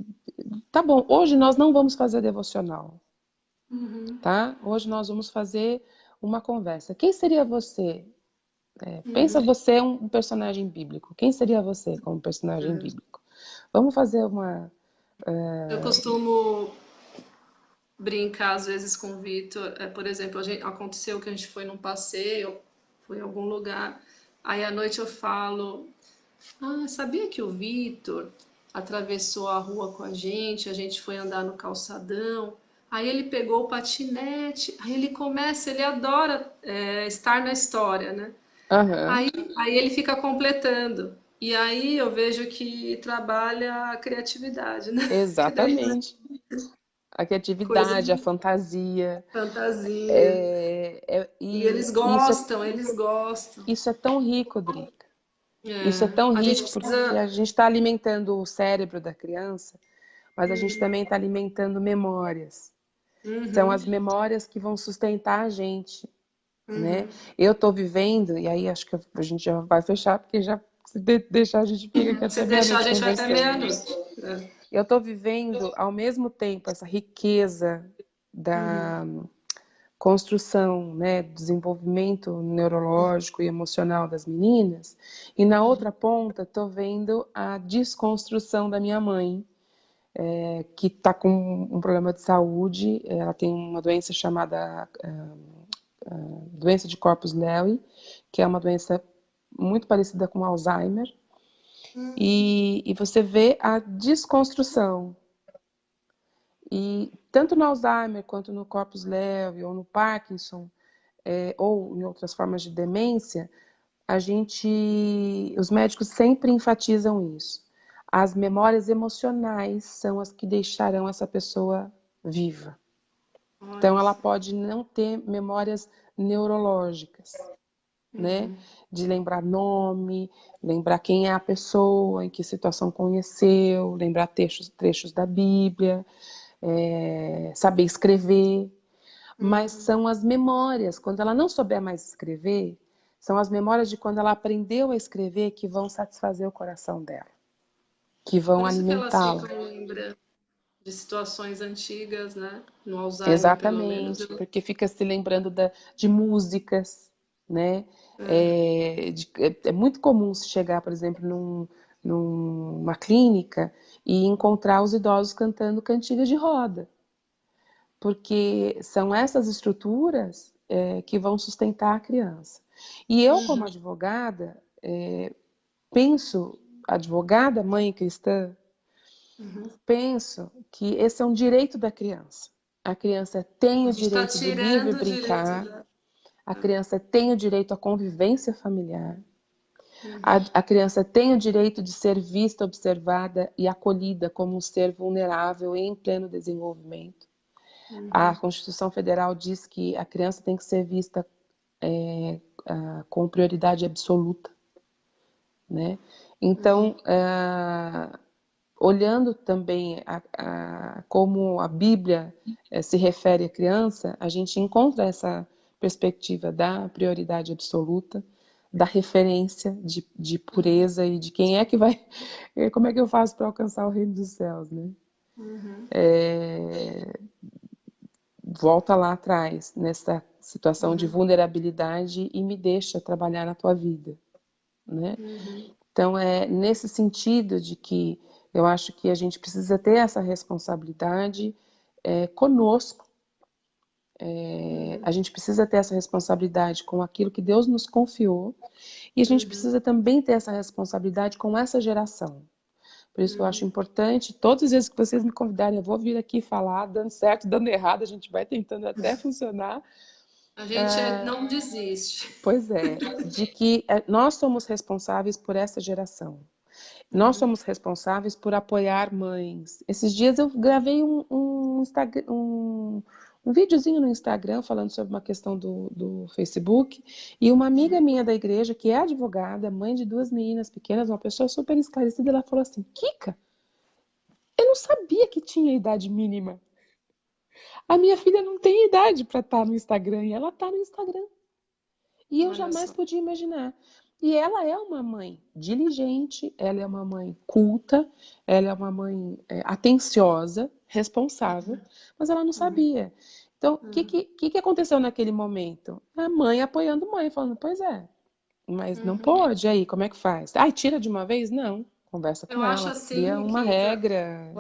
Tá bom, hoje nós não vamos fazer devocional, Uhum, tá? Hoje nós vamos fazer uma conversa. Quem seria você? Pensa uhum. você um personagem bíblico. Quem seria você como personagem É. bíblico? Vamos fazer uma. Eu costumo brincar às vezes com o Vitor. Por exemplo, aconteceu que a gente foi num passeio, foi em algum lugar. Aí à noite eu falo: Ah, sabia que o Vitor atravessou a rua com a gente foi andar no calçadão. Aí ele pegou o patinete, aí ele começa, ele adora estar na história, né? Aham, Aí, aí ele fica completando. E aí eu vejo que trabalha a criatividade, né? Que daí exatamente. A coisa criatividade, a de fantasia. fantasia. E E isso eles gostam. isso é tão rico, Drica. Isso é É, tão a gente rico porque a precisa. gente está alimentando o cérebro da criança, mas a gente Uhum, também está alimentando memórias. São uhum, as memórias que vão sustentar a gente, né? uhum. Eu estou vivendo, e aí acho que a gente já vai fechar, porque já se deixar a gente fica aqui Se até deixar, a meia-noite gente vai até conversando, né? meia-noite. É. Eu estou vivendo ao mesmo tempo essa riqueza Uhum, da construção, né, desenvolvimento neurológico e emocional das meninas, e na outra ponta estou vendo a desconstrução da minha mãe, que está com um problema de saúde, ela tem uma doença chamada doença de Corpus Lewy, que é uma doença muito parecida com Alzheimer, e você vê a desconstrução. E tanto no Alzheimer quanto no Corpus Lewy ou no Parkinson, ou em outras formas de demência, os médicos sempre enfatizam isso. As memórias emocionais são as que deixarão essa pessoa viva. Então, olha ela só. pode não ter memórias neurológicas, né? Uhum, De lembrar nome, lembrar quem é a pessoa, em que situação conheceu, lembrar trechos da Bíblia, saber escrever. Mas uhum. são as memórias, quando ela não souber mais escrever, são as memórias de quando ela aprendeu a escrever que vão satisfazer o coração dela, que Por vão isso que elas alimentá-la. ficam lembrando de situações antigas, né? No Alzheimer, pelo menos. Exatamente, porque fica se lembrando de músicas, né? É muito comum se chegar, por exemplo, numa clínica e encontrar os idosos cantando cantigas de roda, porque são essas estruturas que vão sustentar a criança. E eu, como Uhum, advogada, penso, advogada, mãe cristã, uhum. penso que esse é um direito da criança. A criança tem A o gente está direito de livre tirando o direito brincar, da. a criança tem o direito à convivência familiar, Uhum, a criança tem o direito de ser vista, observada e acolhida como um ser vulnerável em pleno desenvolvimento. A uhum, Constituição Federal diz que a criança tem que ser vista com prioridade absoluta, né? uhum, Então, olhando também como a Bíblia se refere à criança, a gente encontra essa perspectiva da prioridade absoluta, da referência de pureza e de quem é que vai, como é que eu faço para alcançar o reino dos céus, né? uhum, Volta lá atrás, nessa situação de uhum, vulnerabilidade e me deixa trabalhar na tua vida, né? uhum. Então, é nesse sentido de que eu acho que a gente precisa ter essa responsabilidade conosco. A gente precisa ter essa responsabilidade com aquilo que Deus nos confiou e a gente Uhum. precisa também ter essa responsabilidade com essa geração. Por isso que eu acho Uhum. importante, todas as vezes que vocês me convidarem, eu vou vir aqui falar, dando certo, dando errado, a gente vai tentando até funcionar. A gente não desiste. Pois é, de que nós somos responsáveis por essa geração. Nós Uhum. somos responsáveis por apoiar mães. Esses dias eu gravei um videozinho no Instagram falando sobre uma questão do Facebook e uma amiga minha da igreja, que é advogada, mãe de duas meninas pequenas, uma pessoa super esclarecida, ela falou assim, Kika, eu não sabia que tinha idade mínima. A minha filha não tem idade para estar no Instagram e ela está no Instagram. E eu Olha jamais só. podia imaginar. E ela é uma mãe diligente, ela é uma mãe culta, ela é uma mãe atenciosa, responsável, mas ela não Uhum. sabia. Então, o que, Uhum. que aconteceu naquele momento? A mãe apoiando a mãe, falando, pois é, mas não Uhum. pode, aí, como é que faz? Ai, tira de uma vez? Não, conversa Eu com acho ela, cria assim uma que regra,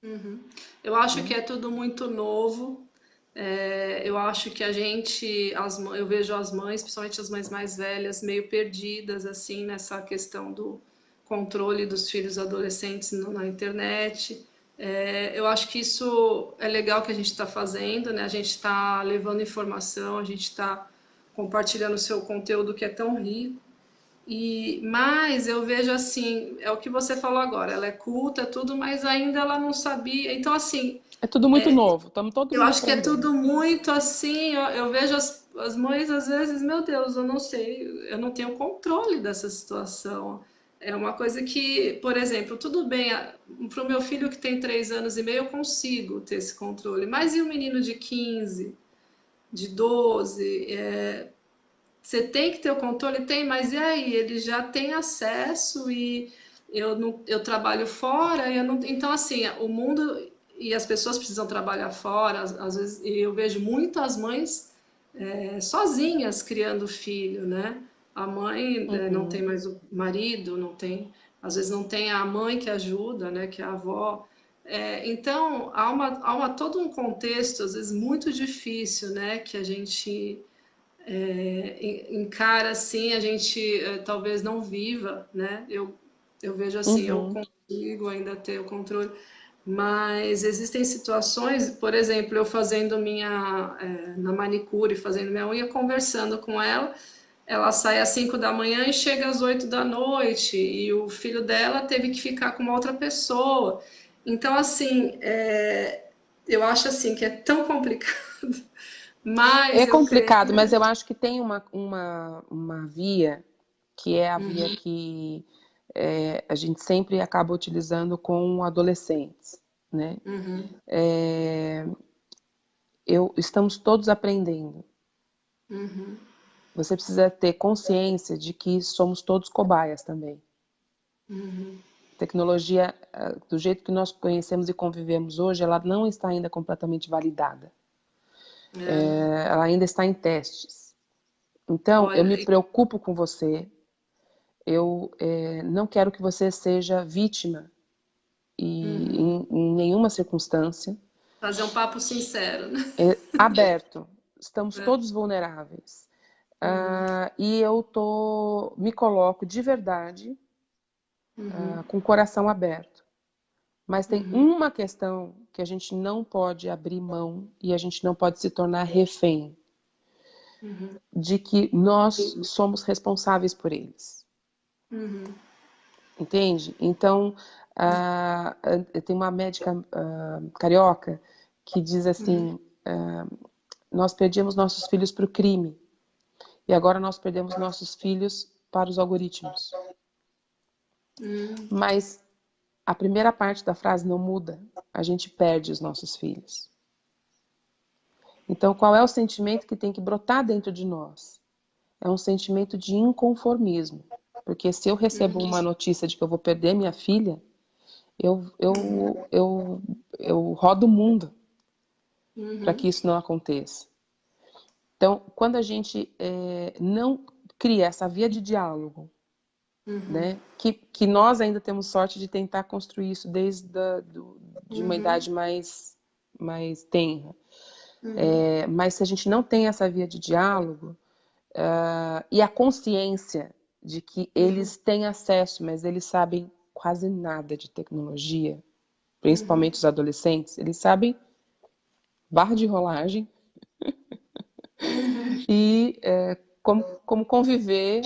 uhum. Eu acho que né? é tudo muito novo. Eu acho que a gente, eu vejo as mães, principalmente as mães mais velhas, meio perdidas assim nessa questão do controle dos filhos adolescentes na internet. Eu acho que isso é legal que a gente está fazendo, né? A gente está levando informação, a gente está compartilhando o seu conteúdo que é tão rico. Mas eu vejo assim, é o que você falou agora, ela é culta, tudo, mas ainda ela não sabia. Então, assim, É tudo muito novo, estamos todo eu mundo acho que é aprendendo. tudo muito assim. Eu vejo as mães, às vezes, meu Deus, eu não sei, eu não tenho controle dessa situação. É uma coisa que, por exemplo, tudo bem, para o meu filho que tem 3 anos e meio, eu consigo ter esse controle, mas e o menino de 15, de 12? Você tem que ter o controle? Tem, mas e aí? Ele já tem acesso e eu, não, eu trabalho fora, eu não, então assim, o mundo e as pessoas precisam trabalhar fora, às vezes, e eu vejo muitas mães sozinhas criando filho, né? A mãe não tem Uhum, mais o marido, não tem, às vezes não tem a mãe que ajuda, né? Que é a avó. Então há todo um contexto, às vezes, muito difícil, né? Que a gente encara assim, a gente talvez não viva, né? Eu vejo assim, eu uhum, consigo ainda ter o controle, mas existem situações, por exemplo, eu fazendo na manicure, fazendo minha unha, conversando com ela, ela sai às 5 da manhã e chega às 8 da noite, e o filho dela teve que ficar com uma outra pessoa. Então, assim, eu acho assim que é tão complicado, é mas eu complicado, mas tenho. eu acho que tem uma via que é a via Uhum. que a gente sempre acaba utilizando com adolescentes, né? Uhum. Estamos todos aprendendo. Uhum. Você precisa ter consciência de que somos todos cobaias também. Uhum. Tecnologia, do jeito que nós conhecemos e convivemos hoje, ela não está ainda completamente validada. É, Ela ainda está em testes. Então, eu olha, me preocupo com você. Eu não quero que você seja vítima em nenhuma circunstância. fazer um papo sincero, né? Aberto. Estamos É. todos vulneráveis. Uhum. E eu me coloco de verdade, Uhum. com o coração aberto. Mas tem Uhum. uma questão que a gente não pode abrir mão e a gente não pode se tornar refém, Uhum. de que nós somos responsáveis por eles. Uhum. Entende? Então, tem uma médica carioca que diz assim: nós perdemos nossos filhos para o crime e agora nós perdemos nossos filhos para os algoritmos. Uhum. Mas a primeira parte da frase não muda. A gente perde os nossos filhos. Então, qual é o sentimento que tem que brotar dentro de nós? É um sentimento de inconformismo. Porque se eu recebo uma notícia de que eu vou perder minha filha, eu, eu, eu, eu rodo o mundo para que Uhum. isso não aconteça. Então, quando a gente não cria essa via de diálogo Uhum. né? Que nós ainda temos sorte de tentar construir isso de uma Uhum. idade mais tenra. Uhum. Mas se a gente não tem essa via de diálogo, e a consciência de que Uhum. eles têm acesso, mas eles sabem quase nada de tecnologia, Uhum. principalmente os adolescentes, eles sabem barra de rolagem Uhum. e como conviver,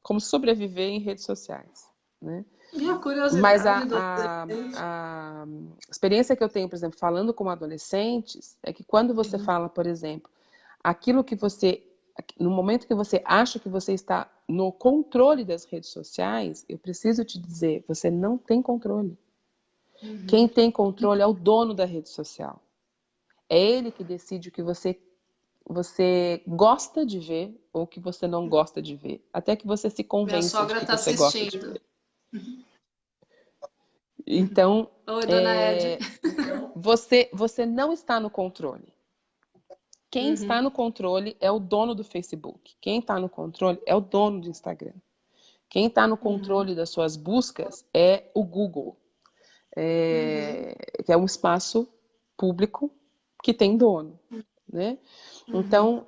como sobreviver em redes sociais, né? E a Mas curiosidade do adolescente. a experiência que eu tenho, por exemplo, falando com adolescentes, é que quando você fala, por exemplo, aquilo que você, no momento que você acha que você está no controle das redes sociais, eu preciso te dizer, você não tem controle. Quem Uhum. tem controle é o dono da rede social. É ele que decide o que você gosta de ver ou que você não gosta de ver. Até que você se Minha convença de sogra que está você gosta de assistindo. ver. Então, Oi, dona Ed. você não está no controle. Quem está Uhum. no controle é o dono do Facebook. Quem está no controle é o dono do Instagram. Quem está no Uhum. controle das suas buscas é o Google, Uhum. que é um espaço público que tem dono, né? Uhum. Então,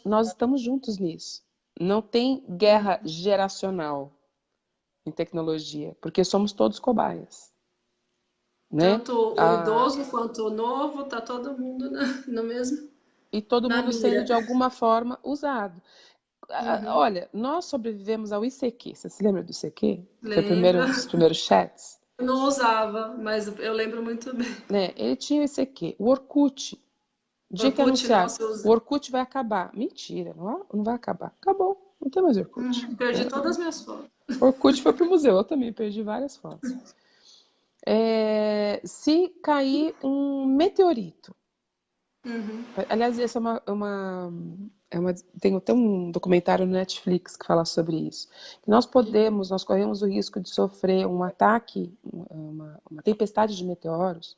nós estamos juntos nisso. Não tem guerra Uhum. geracional em tecnologia, porque somos todos cobaias, né? Tanto o Ah, idoso quanto o novo, tá todo mundo no mesmo, e todo na mundo sendo mira. de alguma forma usado. Uhum. Olha, nós sobrevivemos ao ICQ. Você se lembra do ICQ? Foi Lembro. os primeiros chats, Eu não usava, mas eu lembro muito bem. né? Ele tinha o ICQ. O Orkut, o dia que Orkut, anunciaram, nossa, eu o usei. Orkut vai acabar. Mentira, não vai acabar. Acabou, não tem mais Orkut. Perdi Né? todas as minhas fotos. Orkut foi pro museu, eu também perdi várias fotos. Se cair um meteorito, Uhum. aliás, essa tem até um documentário no Netflix que fala sobre isso. Nós corremos o risco de sofrer um ataque, uma tempestade de meteoros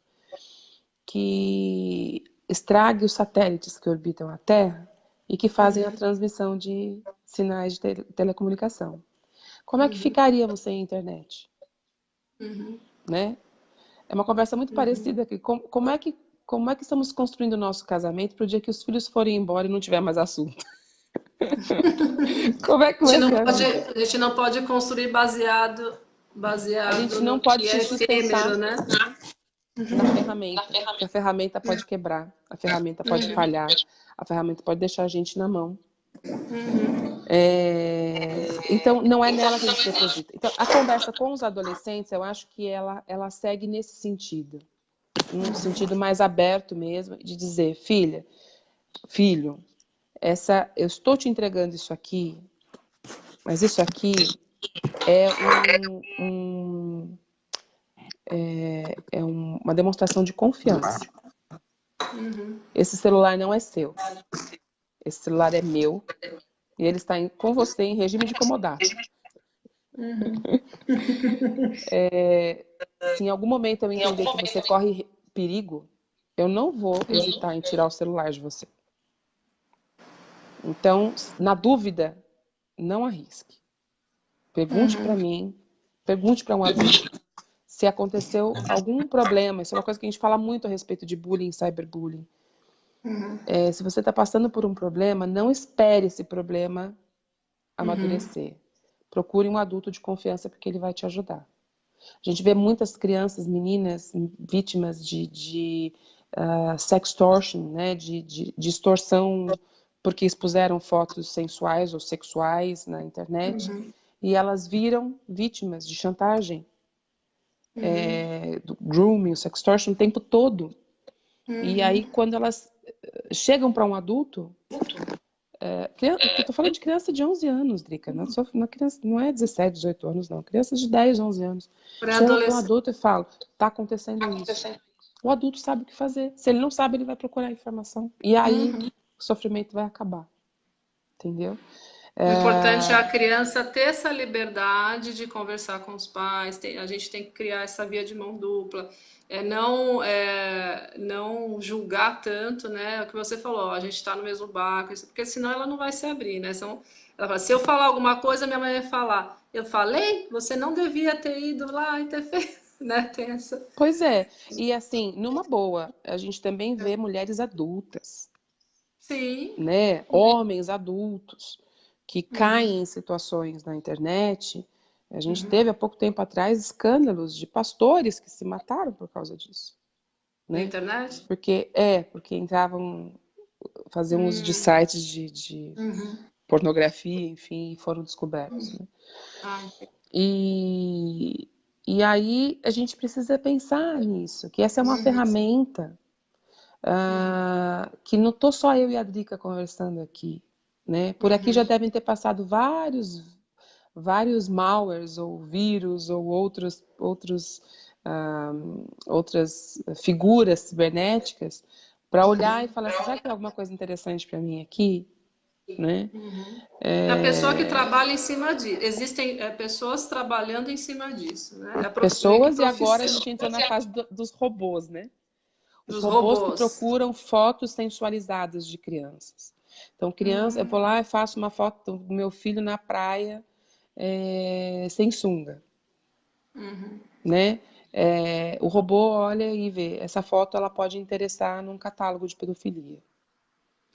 que estrague os satélites que orbitam a Terra e que fazem a Uhum. transmissão de sinais de telecomunicação. Como é que Uhum. ficaria você em internet, Uhum. né? É uma conversa muito Uhum. parecida aqui. Como é que estamos construindo o nosso casamento para o dia que os filhos forem embora e não tiver mais assunto? Como é que vai ser a vida? A gente não pode construir A gente baseado não no pode que se é sustentar efêmero, né? na ferramenta, porque a ferramenta pode quebrar, a ferramenta pode falhar, a ferramenta pode deixar a gente na mão. Então, não é nela que a gente deposita. Então, a conversa com os adolescentes, eu acho que ela segue nesse sentido. Um sentido mais aberto mesmo, de dizer, filho, eu estou te entregando isso aqui, mas isso aqui é uma demonstração de confiança. Esse celular não é seu. Esse celular é meu e ele está com você em regime de comodato. Se em algum momento eu entender que você corre perigo, eu não vou hesitar em tirar o celular de você. Então, na dúvida, não arrisque. Pergunte para mim, pergunte para um adulto se aconteceu algum problema. Isso é uma coisa que a gente fala muito a respeito de bullying, cyberbullying. Se você está passando por um problema, não espere esse problema amadurecer. Procure um adulto de confiança porque ele vai te ajudar. A gente vê muitas crianças, meninas, vítimas de sextortion, né? de extorsão porque expuseram fotos sensuais ou sexuais na internet e elas viram vítimas de chantagem, do grooming, o sextortion o tempo todo. E aí, quando elas chegam para um adulto, eu tô falando de criança de 11 anos, Drica, não é 17, 18 anos, não. Crianças de 10, 11 anos. Chegam para um Pré-adolescente. adulto e falam, tá acontecendo isso. O adulto sabe o que fazer. Se ele não sabe, ele vai procurar informação. E aí, o sofrimento vai acabar. Entendeu? O importante é a criança ter essa liberdade de conversar com os pais. A gente tem que criar essa via de mão dupla. Não julgar tanto, né? O que você falou, a gente está no mesmo barco, porque senão ela não vai se abrir, né? Ela fala, se eu falar alguma coisa, minha mãe vai falar, eu falei, você não devia ter ido lá e ter feito, né? Tem essa. Pois é. E assim, numa boa, a gente também vê mulheres adultas, Sim. né? Homens adultos que caem Uhum. em situações na internet. A gente teve há pouco tempo atrás escândalos de pastores que se mataram por causa disso, Na né? internet? Porque entravam, faziam uso de Hum. sites de Uhum. pornografia, enfim, e foram descobertos, né? Ah, entendi. E, e aí a gente precisa pensar nisso, que essa é uma Uhum. ferramenta que não estou só eu e a Drica conversando aqui, né? Por aqui já Uhum. devem ter passado vários malwares ou vírus ou outras figuras cibernéticas para olhar e falar assim, será que tem alguma coisa interessante para mim aqui, né? Uhum. É a pessoa que trabalha em cima disso. Existem pessoas trabalhando em cima disso, né? Meio que Pessoas, e agora a profissão gente entrou na fase dos robôs, né? Os dos robôs que robôs. procuram fotos sensualizadas de crianças. Então, criança, eu vou lá e faço uma foto do meu filho na praia, sem sunga, né? O robô olha e vê, essa foto ela pode interessar num catálogo de pedofilia.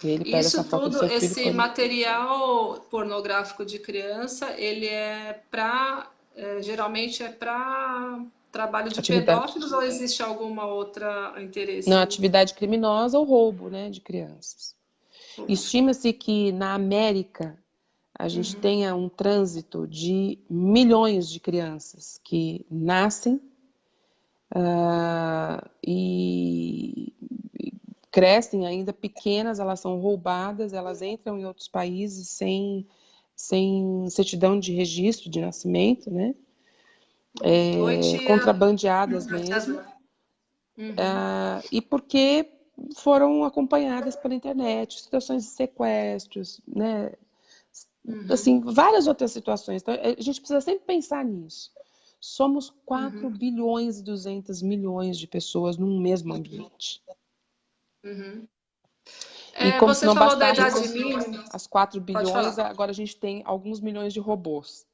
E ele pega essa Isso foto do tudo, seu filho e esse põe material pornográfico de criança, ele é para, geralmente é para trabalho de atividade, pedófilos ou existe alguma outra não, interesse nisso? atividade criminosa ou roubo, né, de crianças. Estima-se que na América a gente tenha um trânsito de milhões de crianças que nascem e crescem ainda pequenas, elas são roubadas, elas entram em outros países sem certidão de registro de nascimento, né? Oi, tia. Contrabandeadas mesmo, e porque foram acompanhadas pela internet, situações de sequestros, né? Assim, várias outras situações. Então, a gente precisa sempre pensar nisso. Somos 4 bilhões e 200 milhões de pessoas num mesmo ambiente. E É, como se você não falou da bastasse idade mínima. as 4 Pode bilhões, falar. agora a gente tem alguns milhões de robôs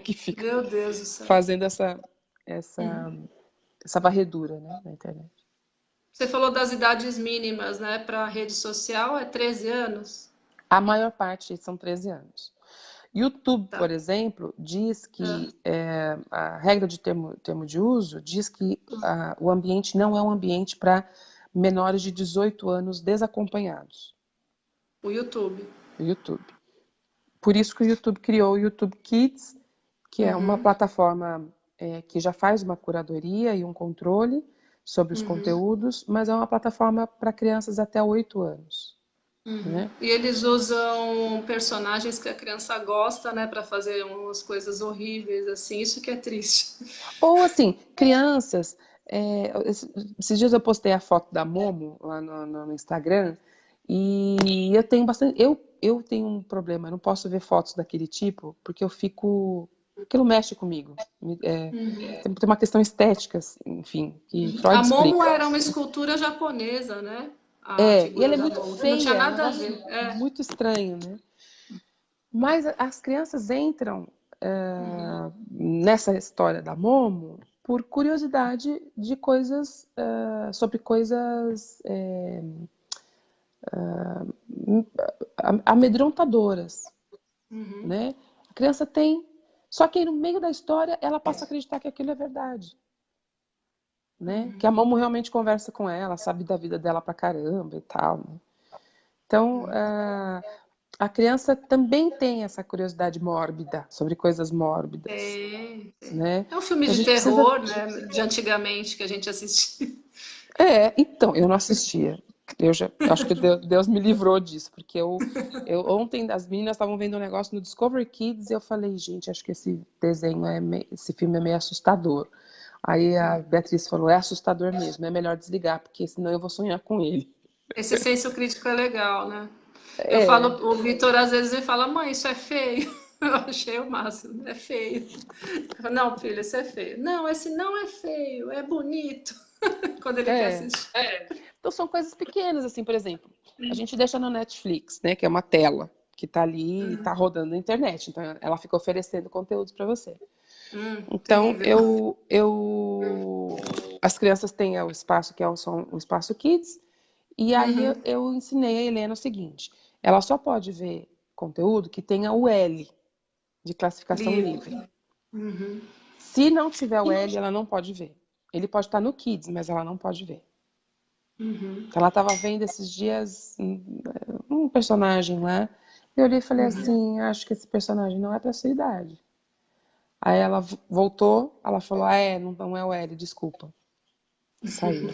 que ficam Meu Deus do céu. fazendo essa, essa varredura, né, na internet. Você falou das idades mínimas, né, para rede social, é 13 anos? A maior parte são 13 anos. YouTube, Tá. por exemplo, diz Ah, que a regra de termo de uso diz que o ambiente não é um ambiente para menores de 18 anos desacompanhados. o YouTube. O YouTube. Por isso que o YouTube criou o YouTube Kids, que é uma plataforma que já faz uma curadoria e um controle sobre os conteúdos, mas é uma plataforma para crianças até 8 anos. Né? E eles usam personagens que a criança gosta, né, para fazer umas coisas horríveis, assim. Isso que é triste. Ou assim, crianças. Esses dias eu postei a foto da Momo lá no Instagram e eu tenho bastante. Eu tenho um problema, eu não posso ver fotos daquele tipo porque eu fico. Aquilo mexe comigo. Tem uma questão estética, assim, enfim, que A Freud Momo explica. era uma escultura japonesa, né? A E ela figura é da muito Momo. Não tinha feia, é um nada a negócio ver. É. muito estranho, né? Mas as crianças entram nessa história da Momo por curiosidade de coisas, sobre coisas amedrontadoras, né? A criança tem, só que aí no meio da história ela passa a acreditar que aquilo é verdade, né? Que a Momo realmente conversa com ela, sabe da vida dela pra caramba e tal, né? Então, a criança também tem essa curiosidade mórbida sobre coisas mórbidas, Tem, tem. né? É um filme Então a de gente precisa. terror, né? De antigamente que a gente assistia. Então, eu não assistia. Eu já acho que Deus me livrou disso, porque ontem as meninas estavam vendo um negócio no Discovery Kids e eu falei, gente, acho que esse desenho esse filme é meio assustador. Aí a Beatriz falou, é assustador mesmo, é melhor desligar, porque senão eu vou sonhar com ele. Esse senso crítico é legal, né? Eu falo, É, o Vitor às vezes me fala, mãe, isso é feio. Eu achei o máximo, é feio. Eu falo, não, filho, isso é feio. Não, esse não é feio, é bonito. Quando ele quer é. assistir. Então são coisas pequenas, assim, por exemplo, a gente deixa no Netflix, né, que é uma tela. que está ali e está rodando na internet. Então, ela fica oferecendo conteúdos para você. Então, Terrível. as crianças têm o espaço que é o espaço Kids, e aí eu ensinei a Helena o seguinte: ela só pode ver conteúdo que tenha o L de classificação livre. Se não tiver o L, ela não pode ver. Ele pode estar no Kids, mas ela não pode ver. Então, ela estava vendo esses dias um personagem lá. Eu olhei e falei assim: acho que esse personagem não é para sua idade. Aí ela voltou, ela falou: não é o L, desculpa. Saiu.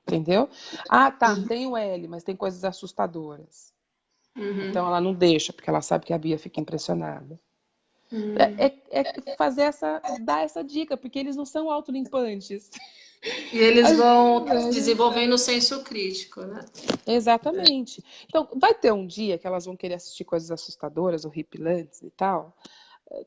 Entendeu? Ah, tá, tem o L, mas tem coisas assustadoras. Então ela não deixa, porque ela sabe que a Bia fica impressionada. Dar essa dica, porque eles não são autolimpantes. E eles vão desenvolvendo o senso crítico, né? Exatamente. Então, vai ter um dia que elas vão querer assistir coisas assustadoras, horripilantes e tal.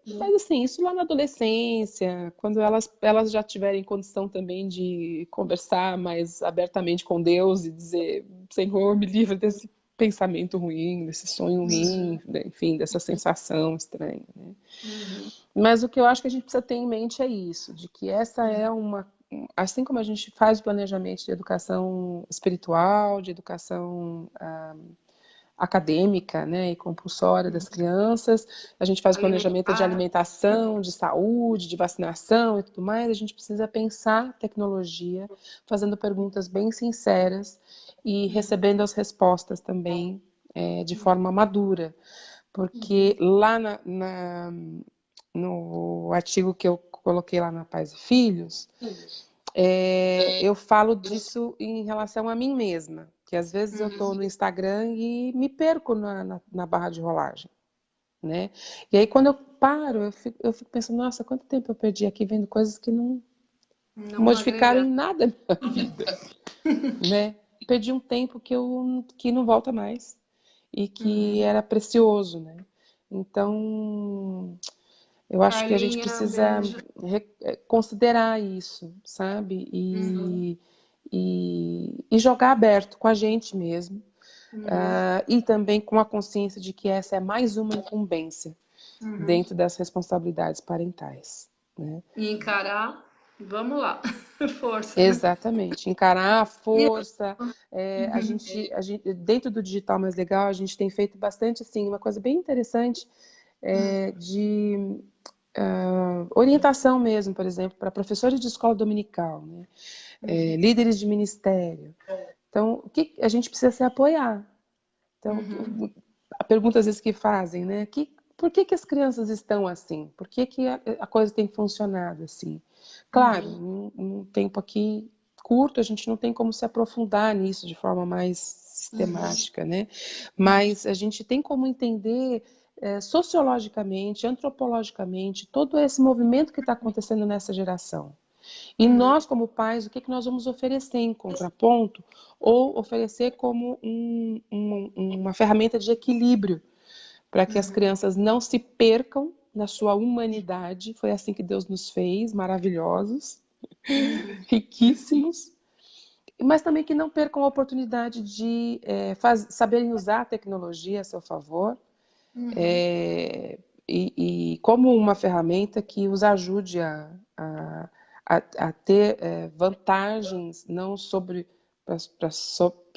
Mas assim, isso lá na adolescência, quando elas já tiverem condição também de conversar mais abertamente com Deus e dizer: Senhor, me livra desse pensamento ruim, desse sonho ruim, enfim, dessa sensação estranha, né? Mas o que eu acho que a gente precisa ter em mente é isso, de que essa é assim como a gente faz o planejamento de educação espiritual, de educação acadêmica, né, e compulsória das crianças, a gente faz o planejamento de alimentação, de saúde, de vacinação e tudo mais, a gente precisa pensar tecnologia, fazendo perguntas bem sinceras e recebendo as respostas também de forma madura, porque lá no artigo que eu coloquei lá na Pais e Filhos, eu falo disso em relação a mim mesma, que às vezes eu estou no Instagram e me perco na barra de rolagem, né? E aí quando eu paro, eu fico pensando: nossa, quanto tempo eu perdi aqui vendo coisas que não modificaram em nada a minha vida, né? Perdi um tempo que não volta mais e que era precioso, né? Então, eu acho que a gente Carlinha, precisa beijo. considerar isso, sabe? E jogar aberto com a gente mesmo. E também com a consciência de que essa é mais uma incumbência dentro das responsabilidades parentais, né? E encarar, vamos lá, força. Exatamente. Encarar a força. A gente, dentro do digital mais legal, a gente tem feito bastante, assim, uma coisa bem interessante de orientação mesmo, por exemplo, para professores de escola dominical, né? Líderes de ministério. Então, o que a gente precisa se apoiar? Então, a pergunta às vezes que fazem, né? Por que as crianças estão assim? Por que a coisa tem funcionado assim? Claro, num tempo aqui curto, a gente não tem como se aprofundar nisso de forma mais sistemática, né? Mas a gente tem como entender sociologicamente, antropologicamente, todo esse movimento que está acontecendo nessa geração. E nós, como pais, o que nós vamos oferecer em contraponto ou oferecer como uma ferramenta de equilíbrio para que as crianças não se percam na sua humanidade. Foi assim que Deus nos fez, maravilhosos, riquíssimos, mas também que não percam a oportunidade de saberem usar a tecnologia a seu favor, e como uma ferramenta que os ajude a ter vantagens, não para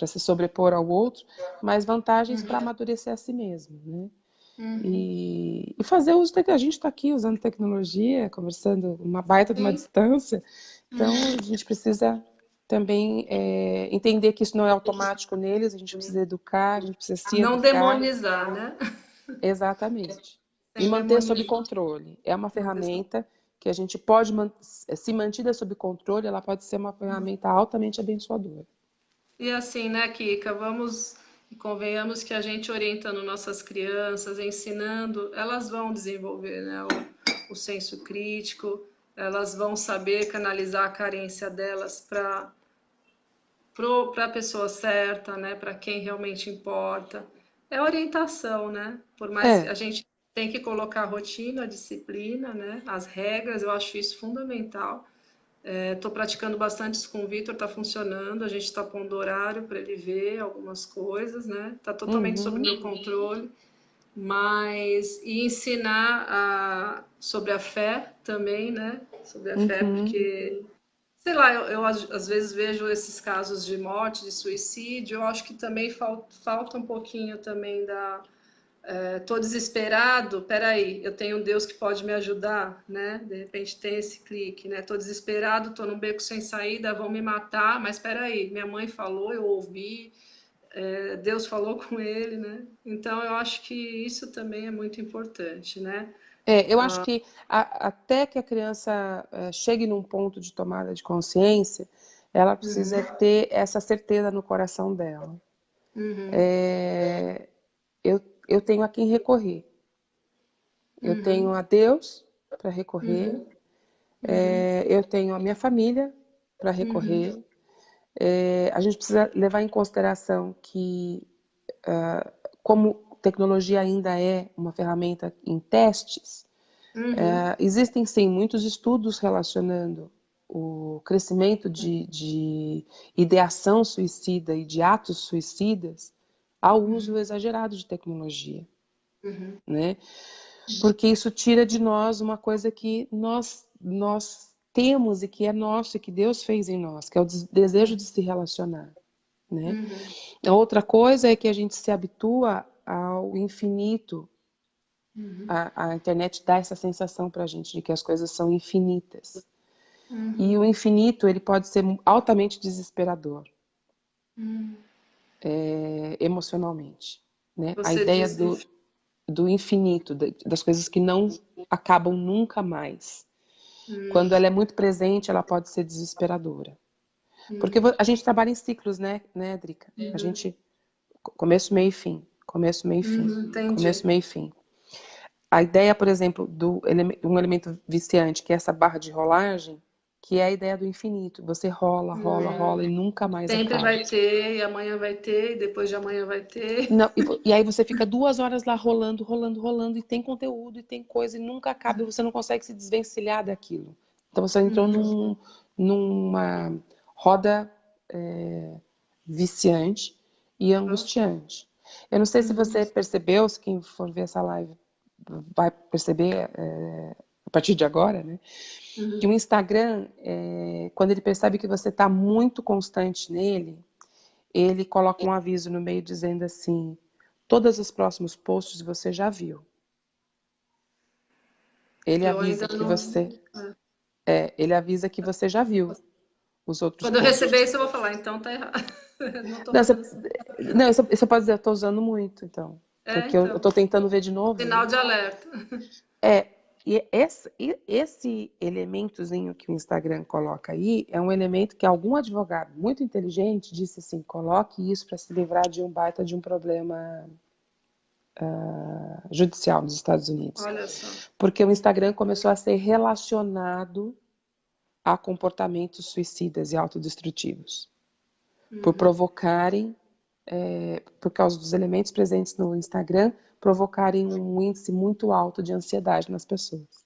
se sobrepor ao outro, mas vantagens para amadurecer a si mesmo, né? E fazer uso a gente está aqui usando tecnologia, conversando uma baita de uma distância, então a gente precisa também entender que isso não é automático neles, a gente precisa educar, a gente precisa se Não educar. demonizar, né? Exatamente. E Sem manter sob demonizar. controle. É uma ferramenta que a gente pode, se mantida sob controle, ela pode ser uma ferramenta altamente abençoadora. E assim, né, Kika, vamos e convenhamos que a gente orientando nossas crianças, ensinando, elas vão desenvolver, né, o senso crítico, elas vão saber canalizar a carência delas para a pessoa certa, né, para quem realmente importa. É orientação, né? Por mais que É, a gente tem que colocar a rotina, a disciplina, né, as regras, eu acho isso fundamental. Estou praticando bastante isso com o Vitor, está funcionando. A gente está pondo horário para ele ver algumas coisas, né? Está totalmente sob meu controle. mas e ensinar sobre a fé também, né? Sobre a fé, Uhum. porque, sei lá, eu às vezes vejo esses casos de morte, de suicídio, eu acho que também falta um pouquinho também tô desesperado, peraí, eu tenho um Deus que pode me ajudar, né? De repente tem esse clique, né? Tô desesperado, tô num beco sem saída, vão me matar, mas peraí, minha mãe falou, eu ouvi, Deus falou com ele, né? Então eu acho que isso também é muito importante, né? Eu acho que até que a criança chegue num ponto de tomada de consciência, ela precisa ter essa certeza no coração dela. Uhum, É, eu tenho a quem recorrer. Eu tenho uhum, a Deus para recorrer, uhum, uhum, eu tenho a minha família para uhum, recorrer. A gente precisa levar em consideração que, como tecnologia ainda é uma ferramenta em testes, uhum, existem sim muitos estudos relacionando o crescimento de ideação suicida e de atos suicidas ao uso exagerado de tecnologia, uhum, né? Porque isso tira de nós uma coisa que nós temos e que é nosso e que Deus fez em nós, que é o desejo de se relacionar, né? uhum, A outra coisa é que a gente se habitua ao infinito. uhum, A internet dá essa sensação para a gente de que as coisas são infinitas. E o uhum, infinito ele pode ser altamente desesperador, uhum. emocionalmente, né? A Você ideia diz, do infinito, das coisas que não acabam nunca mais. Quando hum, ela é muito presente, ela pode ser desesperadora. Porque hum, a gente trabalha em ciclos, né, Drica? A gente começo, meio e fim, começo, meio e fim, entendi. começo, meio e fim. A ideia, por exemplo, um elemento viciante, que é essa barra de rolagem, que é a ideia do infinito. Você rola, rola, rola e nunca mais Sempre acaba. vai ter, e amanhã vai ter, e depois de amanhã vai ter. Não, e aí você fica 2 horas lá rolando, rolando, rolando, e tem conteúdo, e tem coisa, e nunca acaba, e você não consegue se desvencilhar daquilo. Então você entrou numa roda viciante e angustiante. Eu não sei se você percebeu, se quem for ver essa live vai perceber a partir de agora, né? Que o Instagram, quando ele percebe que você está muito constante nele, ele coloca um aviso no meio dizendo assim: todos os próximos posts você já viu. Ele Eu ainda avisa que não. você, ele avisa que você já viu os outros Quando eu receber posts. isso, eu vou falar, então tá errado. Não tô Não, fazendo isso. não, você pode dizer, eu estou usando muito, então, É, porque eu então. estou tentando ver de novo, Sinal né? de alerta. É, e esse elementozinho que o Instagram coloca aí é um elemento que algum advogado muito inteligente disse assim: coloque isso para se livrar de um baita de um problema judicial nos Estados Unidos. Olha só. Porque o Instagram começou a ser relacionado a comportamentos suicidas e autodestrutivos, por provocarem, por causa dos elementos presentes no Instagram, provocarem um índice muito alto de ansiedade nas pessoas.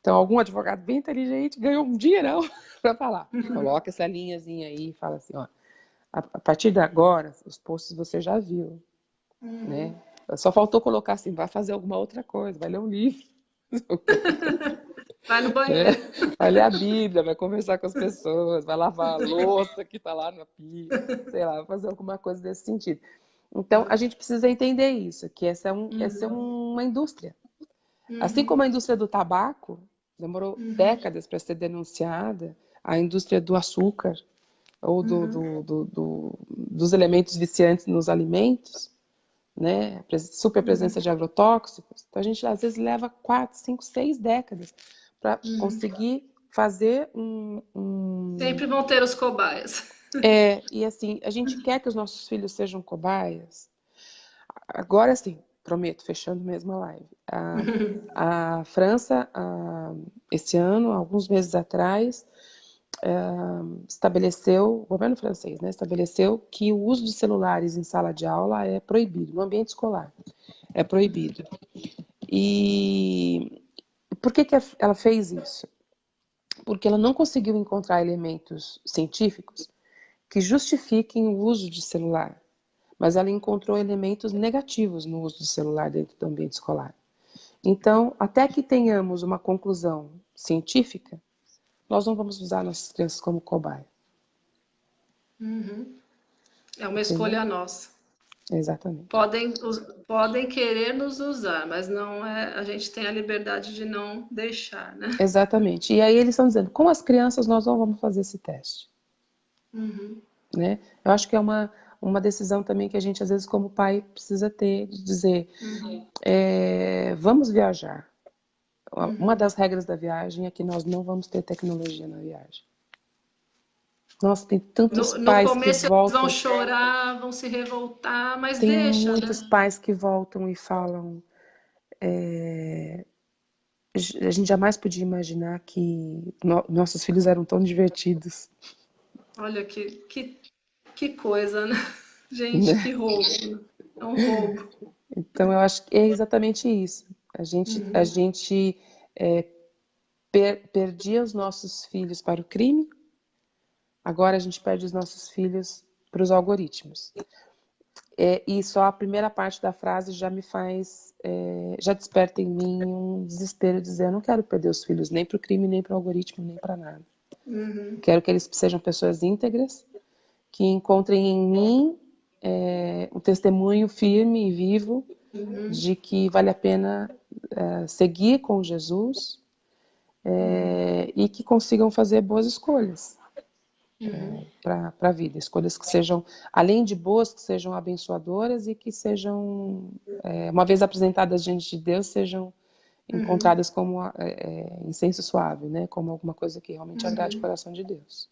Então, algum advogado bem inteligente ganhou um dinheirão para falar. Coloca essa linhazinha aí e fala assim, ó, a partir de agora, os posts você já viu, né? Só faltou colocar assim, vai fazer alguma outra coisa, vai ler um livro, Vai no né? banheiro. Vai ler a Bíblia, vai conversar com as pessoas, vai lavar a louça que está lá na pia, sei lá, vai fazer alguma coisa desse sentido. Então, a gente precisa entender isso, que essa é uma indústria. Assim como a indústria do tabaco demorou décadas para ser denunciada, a indústria do açúcar ou dos elementos viciantes nos alimentos, né? Super presença de agrotóxicos. Então a gente às vezes leva 4, 5, 6 décadas para conseguir fazer Sempre vão ter os cobaias. e assim, a gente quer que os nossos filhos sejam cobaias. Agora sim, prometo, fechando mesmo a live. A França, esse ano, alguns meses atrás, estabeleceu, o governo francês, né, estabeleceu que o uso de celulares em sala de aula é proibido, no ambiente escolar, é proibido. E por que ela fez isso? Porque ela não conseguiu encontrar elementos científicos que justifiquem o uso de celular, mas ela encontrou elementos negativos no uso do celular dentro do ambiente escolar. Então, até que tenhamos uma conclusão científica, nós não vamos usar nossas crianças como cobaia. Uhum. É uma Entendeu? escolha nossa. Exatamente. Podem querer nos usar, mas não é, a gente tem a liberdade de não deixar, né? Exatamente. E aí eles estão dizendo, com as crianças nós não vamos fazer esse teste. Uhum. Né? Eu acho que é uma decisão também que a gente, às vezes, como pai, precisa ter, de dizer, vamos viajar. Uma das regras da viagem é que nós não vamos ter tecnologia na viagem. Nossa, tem tantos No pais que começo eles vão voltam, chorar, vão se revoltar, mas tem deixa, né? muitos pais que voltam e falam, a gente jamais podia imaginar que nossos filhos eram tão divertidos. Olha que coisa, né? Gente, Né? que roubo, né? É um roubo. Então, eu acho que é exatamente isso. A gente perdia os nossos filhos para o crime, agora a gente perde os nossos filhos para os algoritmos. E só a primeira parte da frase já me faz, já desperta em mim um desespero de dizer, eu não quero perder os filhos nem para o crime, nem para o algoritmo, nem para nada. Eu quero que eles sejam pessoas íntegras, que encontrem em mim um testemunho firme e vivo de que vale a pena seguir com Jesus e que consigam fazer boas escolhas para a vida. Escolhas que sejam, além de boas, que sejam abençoadoras e que sejam, uma vez apresentadas diante de Deus, sejam encontradas como incenso suave, né? Como alguma coisa que realmente agrade o coração de Deus.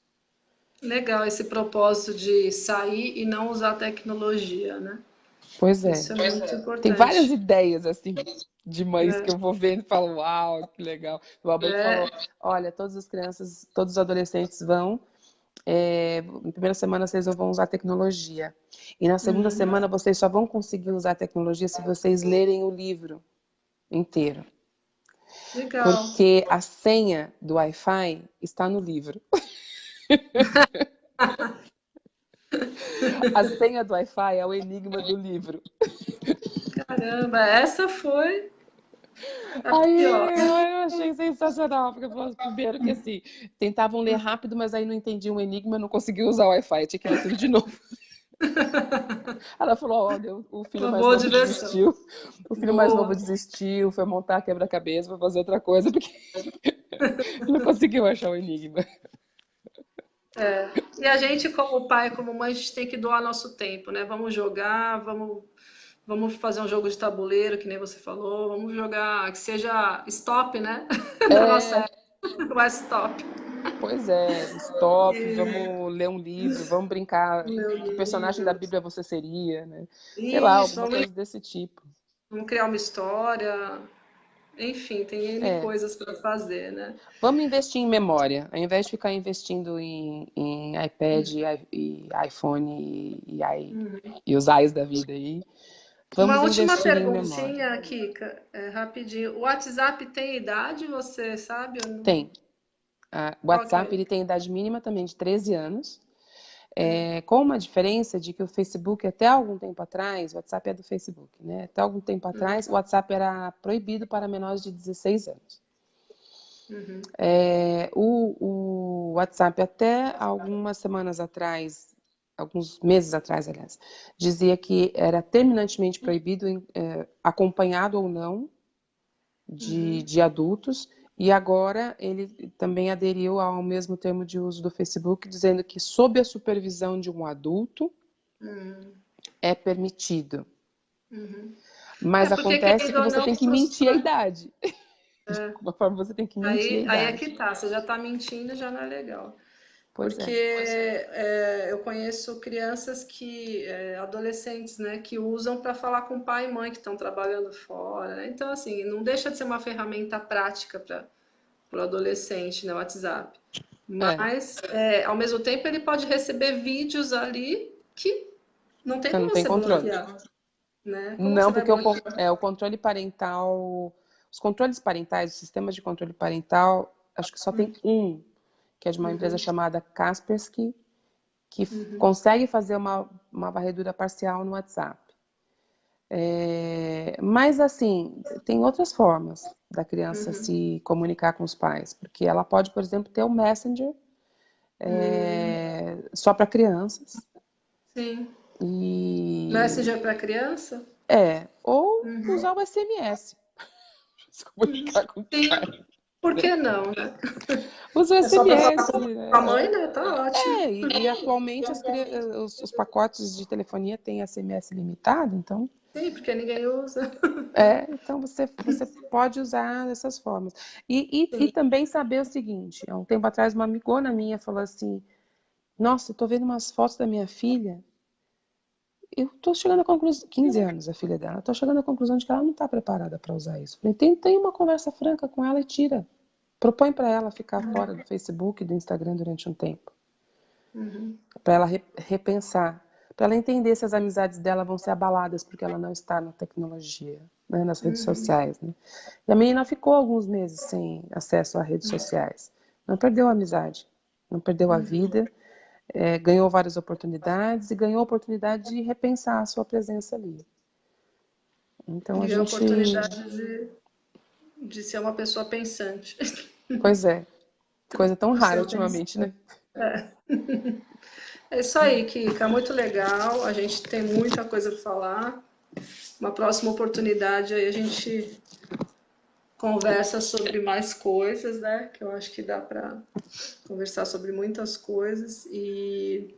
Legal esse propósito de sair e não usar tecnologia, né? Pois é. Isso é muito Tem várias importante. ideias, assim, de mães que É, eu vou vendo e falo, uau, que legal. O Albert falou, olha, todas as crianças, todos os adolescentes vão, na primeira semana vocês vão usar tecnologia. E na segunda semana vocês só vão conseguir usar a tecnologia se vocês lerem o livro inteiro. legal. Porque a senha do Wi-Fi está no livro. A senha do Wi-Fi é o enigma do livro. Caramba, essa foi a Aí pior. eu achei sensacional, porque primeiro que assim, tentavam ler rápido, mas aí não entendiam o enigma, não conseguiam usar o Wi-Fi, tinha que ler tudo de novo. Ela falou, olha, o filho Uma mais boa novo diversão. desistiu, o filho mais novo Boa. desistiu, foi montar quebra-cabeça, foi fazer outra coisa, porque não conseguiu achar o enigma. E a gente, como pai, como mãe, a gente tem que doar nosso tempo, né? Vamos jogar, vamos fazer um jogo de tabuleiro, que nem você falou, vamos jogar, que seja stop, né? Na nossa É, época, mais stop. pois é, stop, vamos ler um livro, vamos brincar, Meu que personagem da Deus. Bíblia você seria, né? Sei lá, Isso, alguma coisa desse tipo. vamos criar uma história. Enfim, tem N É, coisas para fazer, né? vamos investir em memória, ao invés de ficar investindo em iPad e iPhone e os Ais da vida aí, Uma vamos última investir em memória. perguntinha, Kika, rapidinho. O WhatsApp tem idade, você sabe ou não? Tem. O Qual que WhatsApp é? ele tem idade mínima também de 13 anos, com uma diferença de que o Facebook, até algum tempo atrás, o WhatsApp é do Facebook, né? Até algum tempo atrás, o WhatsApp era proibido para menores de 16 anos. O WhatsApp, até algumas semanas atrás, alguns meses atrás, aliás, dizia que era terminantemente proibido, acompanhado ou não, de adultos, e agora ele também aderiu ao mesmo termo de uso do Facebook, dizendo que, sob a supervisão de um adulto, é permitido. Mas Porque acontece querendo que ou você não, tem que mentir a idade. De alguma forma, você tem que mentir a aí é que idade. tá, você já tá mentindo, já não é legal. Pois Porque é. eu conheço crianças adolescentes, né, que usam para falar com pai e mãe que estão trabalhando fora, né? Então, assim, não deixa de ser uma ferramenta prática para o adolescente, né, o WhatsApp. É. Mas, ao mesmo tempo, ele pode receber vídeos ali que não tem Você como não tem você controle. bloquear, né? Como que Não, você vai porque bloquear? o controle parental, os controles parentais, os sistemas de controle parental, acho que só tem um, que é de uma empresa chamada Kaspersky, que consegue fazer uma varredura parcial no WhatsApp. Mas, assim, tem outras formas da criança se comunicar com os pais, porque ela pode, por exemplo, ter o Messenger só para crianças. Sim. E... Messenger para criança? Ou usar o SMS. Se comunicar com o pai. Por que não, né? Usa o É só para SMS. falar com a mãe, né? Tá ótimo. E atualmente os pacotes de telefonia têm SMS limitado, então... Sim, porque ninguém usa. Então você pode usar dessas formas. E também saber o seguinte, há um tempo atrás uma amigona minha falou assim, nossa, eu tô vendo umas fotos da minha filha, eu tô chegando à conclusão, 15 anos a filha dela, tô chegando à conclusão de que ela não tá preparada para usar isso. Falei, tem uma conversa franca com ela e tira. Propõe para ela ficar fora do Facebook e do Instagram durante um tempo. Para ela repensar, para ela entender se as amizades dela vão ser abaladas porque ela não está na tecnologia, né, nas redes sociais. Né? E a menina ficou alguns meses sem acesso a redes sociais. Não perdeu a amizade, não perdeu a vida, ganhou várias oportunidades e ganhou a oportunidade de repensar a sua presença ali. Então a ganhou gente... a oportunidade de ser uma pessoa pensante. Pois é, coisa tão rara ultimamente, né? É isso aí, Kika, muito legal. A gente tem muita coisa para falar. Uma próxima oportunidade aí a gente conversa sobre mais coisas, né? Que eu acho que dá para conversar sobre muitas coisas. E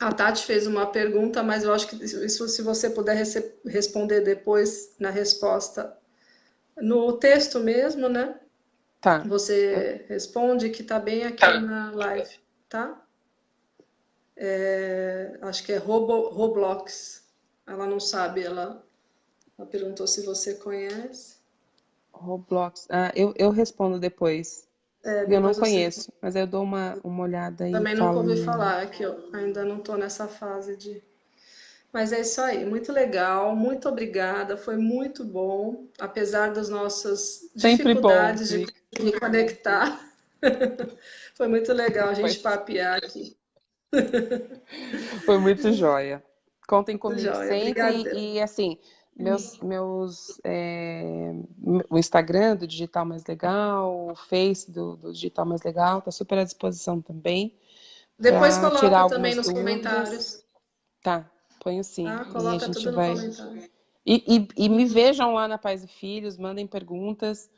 a Tati fez uma pergunta, mas eu acho que isso, se você puder responder depois na resposta no texto mesmo, né? Tá. Você responde que tá bem aqui na live, tá? Acho que é Roblox. Ela não sabe, ela perguntou se você conhece. Roblox. Eu respondo depois. Eu não Depois você conheço, mas eu dou uma olhada e também nunca falo o ouvi nome. falar, que eu ainda não estou nessa fase de. Mas é isso aí, muito legal, muito obrigada, foi muito bom, apesar das nossas Sempre bom, dificuldades de Vic. me conectar. Foi muito legal a gente Foi, papear aqui. foi muito joia. Contem Muito comigo joia, sempre obrigada. e assim, o Instagram do Digital Mais Legal, o Face do Digital Mais Legal, tá super à disposição também Depois para tirar coloca também algumas nos dúvidas. comentários, Tá, ponho sim. tá? E a Coloca gente tudo no vai. comentário. E me vejam lá na Pais e Filhos, mandem perguntas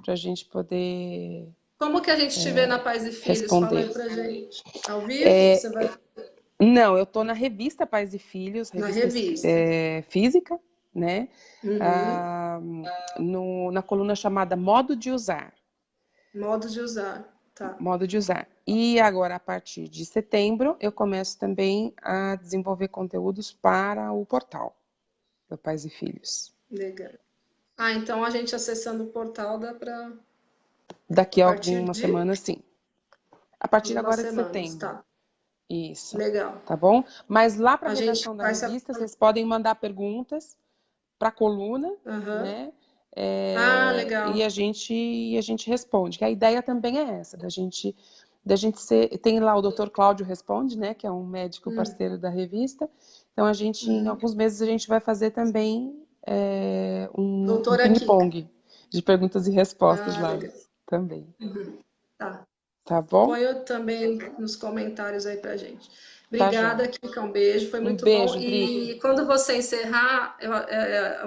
para a gente poder Como que a gente te vê na Paz e Filhos? Fala aí responder. pra gente. Ao vivo? Você vai Não, eu estou na revista Pais e Filhos, na revista revista. física, né? Uhum. Ah, na coluna chamada Modo de Usar. Modo de usar. Tá. Modo de usar. E agora, a partir de setembro, eu começo também a desenvolver conteúdos para o portal do Pais e Filhos. Legal. Ah, então a gente acessando o portal dá para Daqui a a partir algumas de semanas, sim. A partir algumas agora de semanas, setembro. tá? Isso. Legal. Tá bom? Mas lá para a A gente redação da vai se. revista, vocês podem mandar perguntas para a coluna, Aham. né? Ah, E legal. a gente responde. Que a ideia também é essa, da gente ser. Tem lá o Dr. Cláudio Responde, né? Que é um médico parceiro da revista. Então a gente, em alguns meses, a gente vai fazer também um Doutora Kika. ping-pong de perguntas e respostas Ah, lá legal. também. Tá. Tá bom? Põe também nos comentários aí pra gente. Tá Obrigada, joia. Kika. Um beijo, foi Um muito bom. beijo, Drica. E quando você encerrar, eu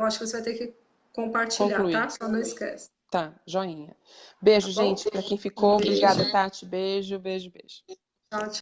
acho que você vai ter que compartilhar, tá? Concluir. Só não esquece, Tá, joinha. tá Beijo, bom? gente, para quem Um ficou. Obrigada, beijo. Tati. Beijo, beijo, beijo. Tchau, tchau.